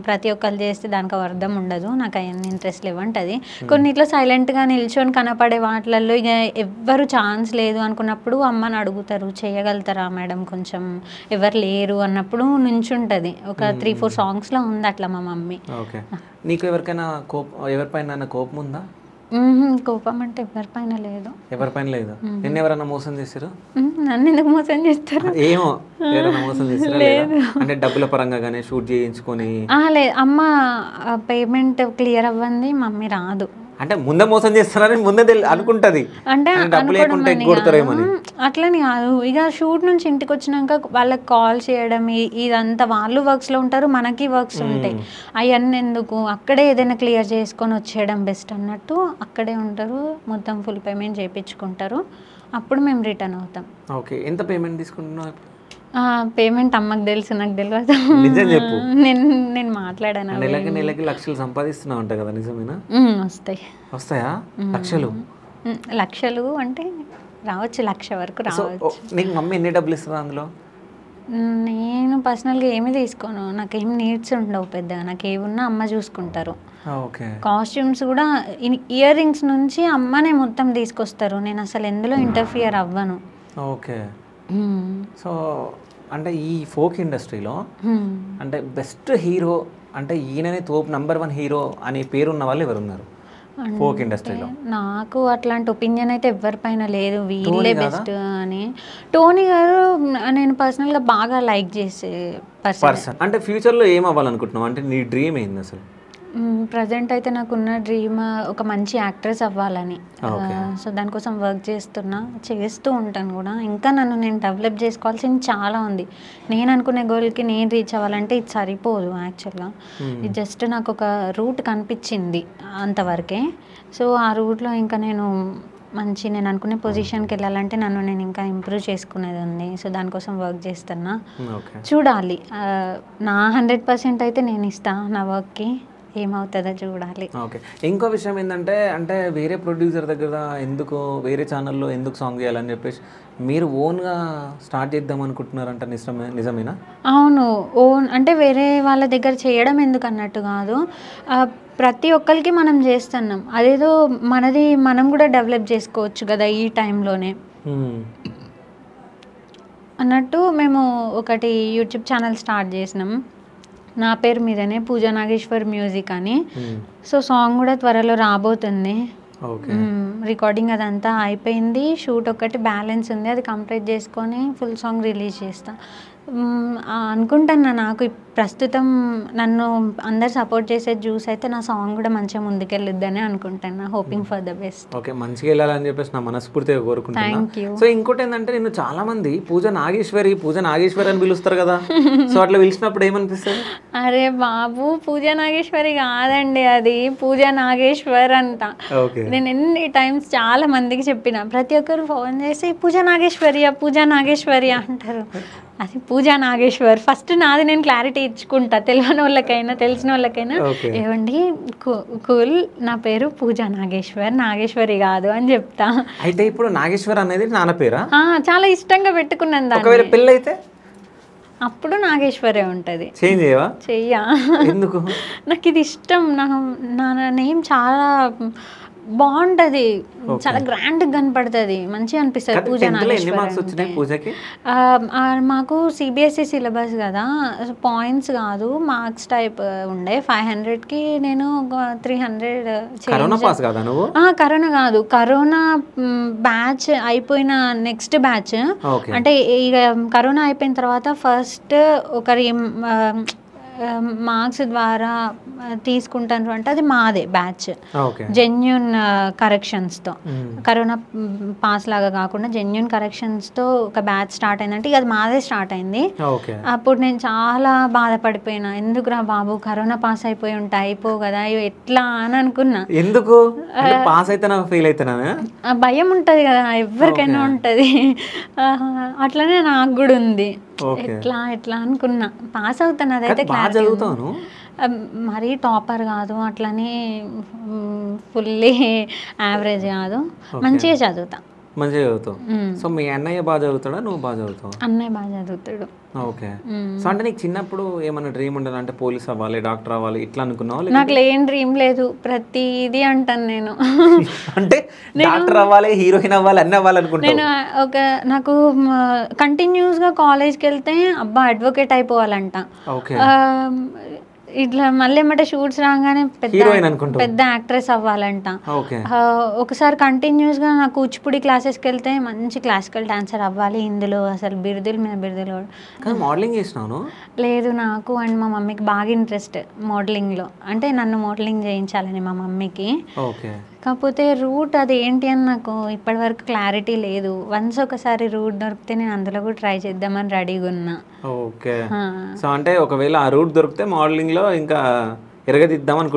ప్రతి ఒక్కరు చేస్తే దానికి అర్థం ఉండదు, నాకు అవన్నీ ఇంట్రెస్ట్ లేవంటది. కొన్నిట్లో సైలెంట్గా నిల్చొని కనపడే వాటిలలో ఇక ఎవ్వరు ఛాన్స్ లేదు అనుకున్నప్పుడు అమ్మని అడుగుతారు, చేయగలుగుతారా మేడం కొంచెం, ఎవరు లేరు అన్నప్పుడు నుంచుంటది. ఒక 3-4 సాంగ్స్లో ఉంది అట్లా మా మమ్మీ. ఓకే. నీకు ఎవరిపైన కోపం ఉందా? కోపం అంటే ఎవరిపైన లేదు. ఎవరిపైన లేదు? నిన్న ఎవరైనా మోసం చేశారు? నన్ను ఎందుకు మోసం చేస్తారు? ఏమో ఎవరైనా మోసం చేస్తారా? అంటే డబ్బుల పరంగా కానీ షూట్ చేయించుకొని? లేదు, అమ్మ పేమెంట్ క్లియర్ అవ్వంది, మమ్మీ రాదు. అంటే ముందే మోసం చేస్తున్నారని ముందే అనుకుంటది, అంటే డబ్బులు లేకుంటే కొడతారేమని. అట్లని కాదు, ఇక షూట్ నుంచి ఇంటికి వచ్చినాక వాళ్ళకి కాల్ చేయడం ఇదంతా, వాళ్ళు వర్క్స్లో ఉంటారు, మనకి వర్క్స్ ఉంటాయి, అవన్నీ ఎందుకు, అక్కడే ఏదైనా క్లియర్ చేసుకొని వచ్చేయడం బెస్ట్ అన్నట్టు అక్కడే ఉంటారు. మొత్తం ఫుల్ పేమెంట్ చేయించుకుంటారు, అప్పుడు మేము రిటర్న్ అవుతాం. ఓకే. ఎంత పేమెంట్ తీసుకుంటున్నావు? పేమెంట్ అమ్మకి తెలుసు, నాకు తెలియదు. నిజం చెప్పు. నేను మాట్లాడాను. నెలకి లక్షలు సంపాదిస్తున్నావు అంట కదా, నిజమేనా? వస్తాయా లక్షలు అంటే రావచ్చు, 1,00,000 వరకు రావచ్చు. నీకు మమ్మీ ఎన్ని డబ్బులు ఇస్తుందా అందులో? నేను పర్సనల్గా ఏమీ తీసుకోను, నాకేం నీడ్స్ ఉండవు పెద్దగా, నాకు ఏమున్నా అమ్మ చూసుకుంటారు. కాస్ట్యూమ్స్ కూడా ఇయర్ రింగ్స్ నుంచి అమ్మనే మొత్తం తీసుకొస్తారు, నేను అసలు ఎందులో ఇంటర్ఫియర్ అవ్వను. ఓకే. సో అంటే ఈ ఫోక్ ఇండస్ట్రీలో అంటే బెస్ట్ హీరో అంటే ఈయననే నంబర్ 1 హీరో అనే పేరున్న వాళ్ళు ఎవరున్నారు ఫోక్ ఇండస్ట్రీలో? నాకు అట్లాంటి ఒపీనియన్ అయితే ఎవరిపైన లేదు, వీళ్ళే బెస్ట్ అని. టోనీ గారు నేను పర్సనల్గా బాగా లైక్ చేసే పర్సన్. అంటే ఫ్యూచర్లో ఏం అవ్వాలనుకుంటున్నావు? అంటే నీ డ్రీమ్ ఏంది అసలు? ప్రజెంట్ అయితే నాకున్న డ్రీమ్ ఒక మంచి యాక్ట్రెస్ అవ్వాలని. సో దానికోసం వర్క్ చేస్తూ ఉంటాను కూడా. ఇంకా నేను డెవలప్ చేసుకోవాల్సింది చాలా ఉంది. నేను అనుకునే గోల్కి నేను రీచ్ అవ్వాలంటే ఇది సరిపోదు యాక్చువల్గా. ఇది జస్ట్ నాకు ఒక రూట్ కనిపించింది అంతవరకే. సో ఆ రూట్లో ఇంకా నేను అనుకునే పొజిషన్కి వెళ్ళాలంటే నేను ఇంకా ఇంప్రూవ్ చేసుకునేది ఉంది. సో దానికోసం వర్క్ చేస్తున్నా, చూడాలి. నా 100% అయితే నేను ఇస్తాను నా వర్క్కి. ఏమవుతుందో చూడాలి. ఓకే. ఇంకో విషయం ఏంటంటే అంటే వేరే ప్రొడ్యూసర్ దగ్గర ఎందుకు వేరే ఛానల్లో ఎందుకు సాంగ్ చేయాలని చెప్పేసి మీరు ఓన్గా స్టార్ట్ చేద్దాం అనుకుంటున్నారంట, నిజమేనా? అవును, ఓన్ అంటే వేరే వాళ్ళ దగ్గర చేయడం ఎందుకు అన్నట్టు కాదు, ప్రతి ఒక్కరికి మనం చేస్తున్నాం, అదేదో మనది మనం కూడా డెవలప్ చేసుకోవచ్చు కదా ఈ టైంలోనే అన్నట్టు మేము ఒకటి యూట్యూబ్ ఛానల్ స్టార్ట్ చేసినాం. నా పేరు మీదనే, పూజా నాగేశ్వర్ మ్యూజిక్ అని. సో సాంగ్ కూడా త్వరలో రాబోతుంది. రికార్డింగ్ అదంతా అయిపోయింది, షూట్ ఒకటి బ్యాలెన్స్ ఉంది, అది కంప్లీట్ చేసుకొని ఫుల్ సాంగ్ రిలీజ్ చేస్తా అనుకుంటున్నా. నాకు ప్రస్తుతం నన్ను అందరు సపోర్ట్ చేసేది చూసి అయితే నా సాంగ్ కూడా మంచిగా ముందుకెళ్ళొద్దని అనుకుంటున్నా. Hoping for the best. Okay, మంచిగా వెళ్ళాలని చెప్పేసి నా మనస్ఫూర్తిగా కోరుకుంటున్నా. Thank you. సో ఇంకోటి ఏంటంటే నేను చాలా మంది పూజ నాగేశ్వరి అని పిలుస్తారు కదా, సో అట్లా పిలిచినప్పుడు ఏమనిపిస్తుంది? అరే బాబు, పూజ నాగేశ్వరి కాదండి, అది పూజ నాగేశ్వర్ అంట. నేను ఎన్ని టైమ్స్ చాలా మందికి చెప్పిన, ప్రతి ఒక్కరు ఫోన్ చేసి పూజ నాగేశ్వరి అంటారు. అది పూజా నాగేశ్వర్. ఫస్ట్ నాది నేను క్లారిటీ ఇచ్చుకుంటా, తెలియని వాళ్ళకైనా తెలిసిన వాళ్ళకైనా, ఏమండి కూల్, నా పేరు పూజా నాగేశ్వరి కాదు అని చెప్తా. అయితే ఇప్పుడు నాగేశ్వర్ అనేది నాన్న పేరా? చాలా ఇష్టంగా పెట్టుకున్నాను దాన్ని. ఒకవేళ పెళ్ళి అయితే అప్పుడు నాగేశ్వరే ఉంటుంది. చేంజ్ చేయవా? చెయ్యా. ఎందుకు? నాకు ఇది ఇష్టం. నా నేమ్ చాలా బాగుంటది, చాలా గ్రాండ్ కనపడుతుంది, మంచిగా అనిపిస్తుంది. పూజ నాగేశ్వరి. మాకు సిబిఎస్ఈ సిలబస్ కదా, పాయింట్స్ కాదు మార్క్స్ టైప్ ఉండే. 500కి నేను 300. కరోనా కాదు, కరోనా బ్యాచ్ అయిపోయిన నెక్స్ట్ బ్యాచ్, అంటే ఇక కరోనా అయిపోయిన తర్వాత ఫస్ట్ ఒకరి మార్క్స్ ద్వారా తీసుకుంటాను అంటే అది మాదే బ్యాచ్, జెన్యూన్ కరెక్షన్స్తో. కరోనా పాస్ లాగా కాకుండా జెన్యూన్ కరెక్షన్స్తో ఒక బ్యాచ్ స్టార్ట్ అయిందంటే అది మాదే స్టార్ట్ అయింది. అప్పుడు నేను చాలా బాధపడిపోయినా, ఎందుకురా బాబు కరోనా పాస్ అయిపోయి ఉంటే అయిపో కదా, అయ్యో ఎట్లా అని అనుకున్నా. ఎందుకు పాస్ అయితే ఫెయిల్ అవుతున్నా భయం ఉంటుంది కదా, ఎవరికైనా ఉంటుంది, అట్లనే నాకు కూడా ఉంది. ఎట్లా అనుకున్నా, పాస్ అవుతాను, అదైతే మరీ టాపర్ కాదు, అట్లనే ఫుల్లీ యావరేజ్ కాదు, మంచిగా చదువుతా. సో మీ అన్నయ్య బాగా చదువుతాడా, నువ్వు బాగా చదువుతావు? అన్నయ్య బాగా చదువుతాడు. ఓకే. సో అంటే నీకు చిన్నప్పుడు ఏమన్నా డ్రీమ్ ఉండదు అంటే పోలీస్ అవ్వాలి, డాక్టర్ అవ్వాలి ఇట్లా అనుకున్నావు? నాకు ఏం డ్రీమ్ లేదు, ప్రతిదీ అంటాను నేను. అంటే డాక్టర్ అవ్వాలి, హీరోయిన్ అవ్వాలి, అన్నీ అవ్వాలి అనుకుంటా. నేను నాకు కంటిన్యూస్గా కాలేజ్కి వెళ్తే అబ్బా అడ్వకేట్ అయిపోవాలంట, ఇట్లా మళ్ళీ ఏమంటే షూట్స్ రాగానే పెద్ద యాక్ట్రెస్ అవ్వాలంట. ఒకసారి కంటిన్యూస్గా నాకు కూచిపూడి క్లాసెస్కి వెళ్తే మంచి క్లాసికల్ డాన్సర్ అవ్వాలి, ఇందులో అసలు బిరుదుల మీద బిరుదులు. మోడలింగ్ చేసినాను లేదు, నాకు అండ్ మా మమ్మీకి బాగా ఇంట్రెస్ట్ మోడలింగ్లో, అంటే నన్ను మోడలింగ్ చేయించాలని మా మమ్మీకి. కాకపోతే రూట్ అది ఏంటి అని నాకు ఇప్పటివరకు క్లారిటీ లేదు. వన్స్ ఒకసారి రూట్ దొరికితే నేను అందులో కూడా ట్రై చేద్దామని రెడీగా ఉన్నా. ఓకే. సో అంటే ఒకవేళ ఆ రూట్ దొరికితే మోడలింగ్ లో ఇంకా ఇరగదిద్దామని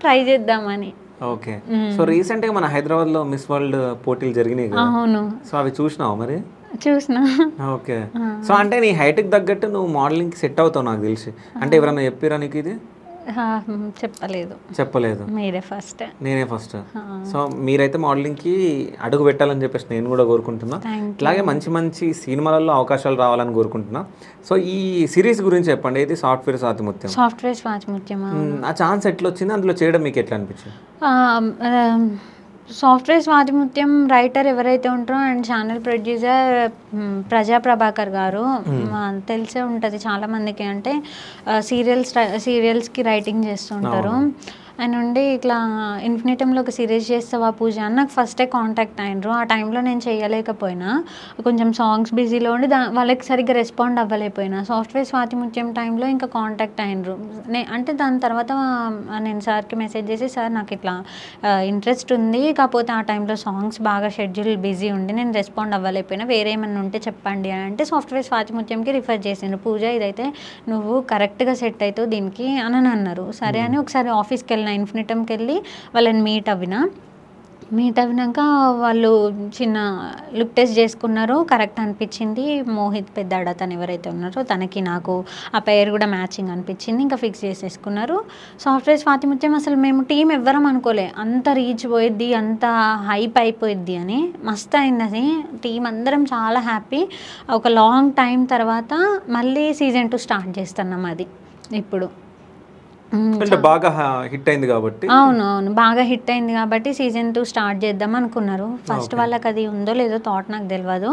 ట్రై చేద్దామని. ఓకే. సో రీసెంట్ గా మన హైదరాబాద్ లో మిస్ వరల్డ్ పోటీలు జరిగినాయి కదా. అవును. సో అవి చూసినావు మరి? చూసినా. ఓకే. సో అంటే నీ హైట్ కి తగ్గట్టు నువ్వు మోడలింగ్ కి సెట్ అవుతావు నాకు తెలిసి. అంటే ఎవరన్నా చెప్పిరా నీకు ఇది? చెప్పలేదు, మీరే ఫస్ట్. నేనే ఫస్ట్. సో మీరైతే మోడలింగ్కి అడుగు పెట్టాలని చెప్పేసి నేను కూడా కోరుకుంటున్నా. అలాగే మంచి మంచి సినిమాలలో అవకాశాలు రావాలని కోరుకుంటున్నా. సో ఈ సిరీస్ గురించి చెప్పండి, ఇది సాఫ్ట్వేర్ స్వాతిముత్యం. ఆ ఛాన్స్ ఎట్లా వచ్చింది, అందులో చేయడం మీకు ఎట్లా అనిపించింది? సాఫ్ట్వేర్ స్వాతిముత్యం రైటర్ ఎవరైతే ఉంటారో అండ్ ఛానల్ ప్రొడ్యూసర్ ప్రజా ప్రభాకర్ గారు, తెలిసే ఉంటుంది చాలామందికి, అంటే సీరియల్స్కి రైటింగ్ చేస్తుంటారు. ఆయన ఉండి ఇట్లా ఇన్ఫినిటంలో ఒక సిరీస్ చేస్తావా పూజ అని నాకు ఫస్టే కాంటాక్ట్ అయినరు. ఆ టైంలో నేను చేయలేకపోయినా, కొంచెం సాంగ్స్ బిజీలో ఉండి వాళ్ళకి సరిగ్గా రెస్పాండ్ అవ్వలేకపోయినా. సాఫ్ట్వేర్ స్వాతిముత్యం టైంలో ఇంకా కాంటాక్ట్ అయినరు. అంటే దాని తర్వాత నేను సార్కి మెసేజ్ చేసి, సార్ నాకు ఇట్లా ఇంట్రెస్ట్ ఉంది, కాకపోతే ఆ టైంలో సాంగ్స్ బాగా షెడ్యూల్ బిజీ ఉండి నేను రెస్పాండ్ అవ్వలేకపోయినా, వేరే ఏమన్నా ఉంటే చెప్పండి అని అంటే సాఫ్ట్వేర్ స్వాతిముత్యంకి రిఫర్ చేసిండ్రు. పూజ ఇదైతే నువ్వు కరెక్ట్గా సెట్ అవుతావు దీనికి అని అన్నారు. సరే అని ఒకసారి ఆఫీస్కి వెళ్ళిన, ఇన్ఫినిటంకి వెళ్ళి వాళ్ళని మీట్ అవ్విన. మీట్ అయినాక వాళ్ళు చిన్న లుక్ టెస్ట్ చేసుకున్నారు, కరెక్ట్ అనిపించింది. మోహిత్ పెద్దాడ తను ఎవరైతే ఉన్నారో తనకి నాకు ఆ పేరు కూడా మ్యాచింగ్ అనిపించింది, ఇంకా ఫిక్స్ చేసేసుకున్నారు. సాఫ్ట్వేర్ స్వాతిముత్యం అసలు మేము టీం ఎవ్వరం అనుకోలే అంత రీచ్ పోయిద్ది, అంత హైప్ అయిపోయిద్ది అని. మస్త్ అయింది అది, టీం అందరం చాలా హ్యాపీ. ఒక లాంగ్ టైం తర్వాత మళ్ళీ సీజన్ 2 స్టార్ట్ చేస్తున్నాం అది ఇప్పుడు. అంటే బాగా హిట్ అయింది కాబట్టి. అవును బాగా హిట్ అయింది కాబట్టి సీజన్ 2 స్టార్ట్ చేద్దాం అనుకున్నారు. ఫస్ట్ వాళ్ళకి అది ఉందో లేదో థాట్ నాకు తెలియదు.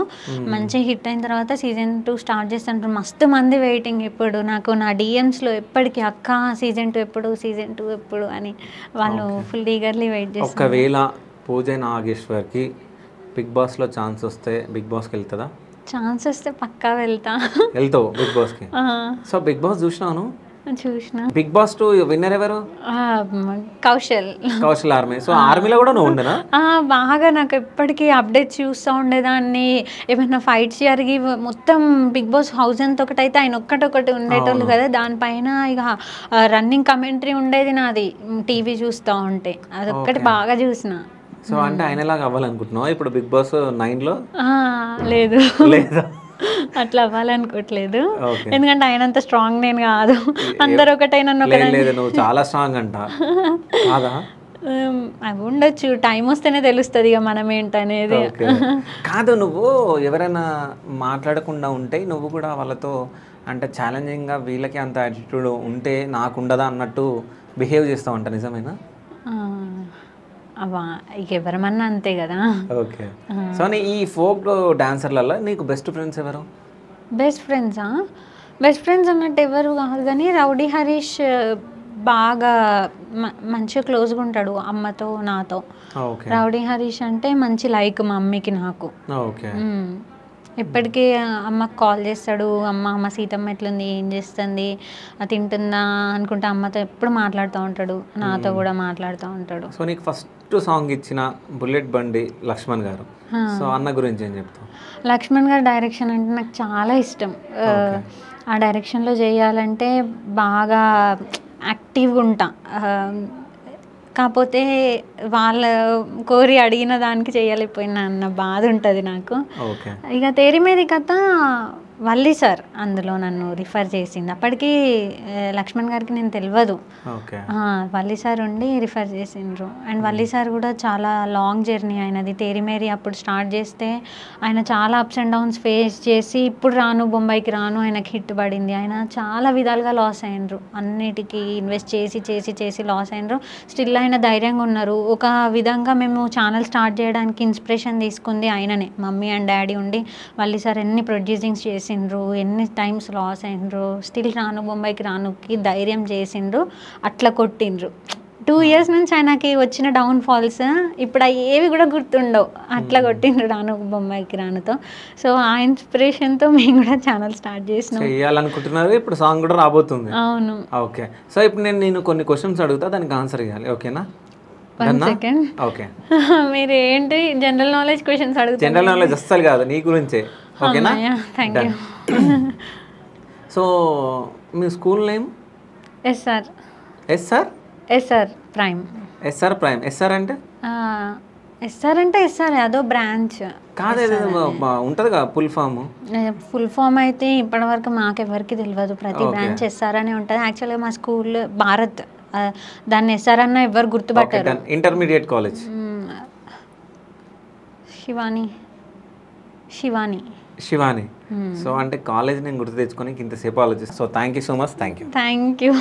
మంచి హిట్ అయిన తర్వాత సీజన్ 2 స్టార్ట్ చేస్తుంటారు. మస్తు మంది వెయిటింగ్. ఇప్పుడు నాకు నా డిఎమ్స్లో ఎప్పటికీ అక్క సీజన్ 2 ఎప్పుడు అని వాళ్ళు ఫుల్ ఈగర్లీ వెయిట్ చేస్తారు. ఒకవేళ పూజ నాగేశ్వర్కి బిగ్ బాస్లో ఛాన్స్ వస్తే బిగ్ బాస్కి వెళ్తుందా? ఛాన్స్ వస్తే పక్కా వెళ్తావు బిగ్ బాస్కి? సో బిగ్ బాస్ చూసినాను, చూసిన. బిగ్ బాస్ 2 విన్నర్ ఎవరు? కౌశల్ ఆర్మీ. సో ఆర్మీలో కూడా నువ్వు ఉండేనా? బాగా నాకు ఎప్పటికీ అప్డేట్స్ చూస్తూ ఉండేదాన్ని. ఏమైనా ఫైట్స్ జరిగి మొత్తం బిగ్ బాస్ హౌస్ అంత ఒకటైతే ఆయన ఒక్కటొకటి ఉండేటోళ్ళు కదా, దానిపైన ఇక రన్నింగ్ కమెంటరీ ఉండేది నాది టీవీ చూస్తూ ఉంటే. అదొక్కటి బాగా చూసిన. సో అంటే ఆయనలాగా అవ్వాలనుకుంటున్నావా ఇప్పుడు బిగ్ బాస్ 9లో? లేదు లేదా అట్లా అవ్వాలనుకోవట్లేదు, ఎందుకంటే ఆయనంత స్ట్రాంగ్ నేను కాదు. అందరు ఒకటే నన్ను లేదు, నువ్వు చాలా స్ట్రాంగ్ అంట కాదా? అవి ఉండొచ్చు, టైం వస్తేనే తెలుస్తుంది ఇక మనం ఏంటనేది. కాదు, నువ్వు ఎవరైనా మాట్లాడకుండా ఉంటే నువ్వు కూడా వాళ్ళతో అంటే ఛాలెంజింగ్గా వీళ్ళకి అంత యాటిట్యూడ్ ఉంటే నాకు ఉండదా అన్నట్టు బిహేవ్ చేస్తూ ఉంటా, నిజమేనా? అవా ఇక ఎవరమన్నా అంతే కదా. ఓకే. సో ఈ ఫోక్ డాన్సర్లలో నీకు బెస్ట్ ఫ్రెండ్స్ ఎవరు? బెస్ట్ ఫ్రెండ్స్ అన్నట్టు ఎవరు కాదు కానీ రౌడీ హరీష్ బాగా మంచిగా క్లోజ్గా ఉంటాడు అమ్మతో నాతో. రౌడీ హరీష్ అంటే మంచి లైక్ మా మమ్మీకి నాకు. ఎప్పటికీ అమ్మకు కాల్ చేస్తాడు, అమ్మ సీతమ్మ ఎట్లుంది, ఏం చేస్తుంది, తింటుందా అనుకుంటే అమ్మతో ఎప్పుడు మాట్లాడుతూ ఉంటాడు, నాతో కూడా మాట్లాడుతూ ఉంటాడు. సో నీకు ఫస్ట్ సాంగ్ ఇచ్చిన బుల్లెట్ బండి లక్ష్మణ్ గారు, సో అన్న గురించి ఏం చెప్తావు? లక్ష్మణ్ గారి డైరెక్షన్ అంటే నాకు చాలా ఇష్టం. ఆ డైరెక్షన్లో చేయాలంటే బాగా యాక్టివ్గా ఉంటా. కాకపోతే వాళ్ళ కోరి అడిగిన దానికి చేయలేకపోయినా అన్న బాధ ఉంటుంది నాకు. ఇక తేరి మీది కథ వల్లి సార్ అందులో నన్ను రిఫర్ చేసింది. అప్పటికి లక్ష్మణ్ గారికి నేను తెలియదు, వల్లి సార్ ఉండి రిఫర్ చేసిండ్రు. అండ్ వల్లి సార్ కూడా చాలా లాంగ్ జర్నీ అయినది. తేరిమేరి అప్పుడు స్టార్ట్ చేస్తే ఆయన చాలా అప్స్ అండ్ డౌన్స్ ఫేస్ చేసి ఇప్పుడు బొంబాయికి రాను ఆయనకి హిట్ పడింది. ఆయన చాలా విధాలుగా లాస్ అయినరు, అన్నిటికీ ఇన్వెస్ట్ చేసి లాస్ అయినరు. స్టిల్ ఆయన ధైర్యంగా ఉన్నారు. ఒక విధంగా మేము ఛానల్ స్టార్ట్ చేయడానికి ఇన్స్పిరేషన్ తీసుకుంది ఆయననే. మమ్మీ అండ్ డాడీ ఉండి వల్లి సార్ ఎన్ని ప్రొడ్యూసింగ్స్ చేసిండ్రు, ఎన్ని టైమ్స్ లాస్ అయినరు, స్టిల్ బొంబాయికి రానుకి ధైర్యం చేసిండ్రు, అట్లా కొట్టిండ్రు. 2 years నుంచి ఆయనకి వచ్చిన డౌన్ ఫాల్స్ ఇప్పుడు ఏవి కూడా గుర్తుండవు, అట్లా కొట్టిండ్రు బొంబాయికి రానుతో. సో ఆ ఇన్స్పిరేషన్తో మేము కూడా ఛానల్ స్టార్ట్ చేసినాం. చేయాలనుకుంటున్నారు, ఇప్పుడు సాంగ్ కూడా రాబోతుంది. అవును. ఓకే. సో ఇప్పుడు నేను కొన్ని క్వశ్చన్స్ అడుగుతా, దానికి ఆన్సర్ ఇవ్వాలి, ఓకేనా? 1 second. ఓకే. మీరు ఏంటి జనరల్ నాలెడ్జ్ క్వశ్చన్స్ అడుగుతారు? జనరల్ నాలెడ్జ్ అస్సలు కాదు, నీ గురించే, ఓకేనా? Thank you. సో మీ school name? SR prime. SR అంటే? ఎస్ఆర్ అంటే ఎస్ఆర్ అదో బ్రాంచ్ కాదు, ఉంటుంది కదా ఫుల్ ఫామ్. ఫుల్ ఫామ్ అయితే ఇప్పటివరకు మాకెవరికి తెలియదు. ప్రతి బ్రాంచ్ ఎస్ఆర్ అనే ఉంటుంది. యాక్చువల్గా మా స్కూల్ భారత్, దాన్ని ఎస్ఆర్ అన్న ఎవరు గుర్తుపట్టారు. Intermediate college Shivani. సో అంటే కాలేజ్ నేను గుర్తు తెచ్చుకొని ఇంతసేపు ఆలోచిస్తాను. So thank you so much. Thank you.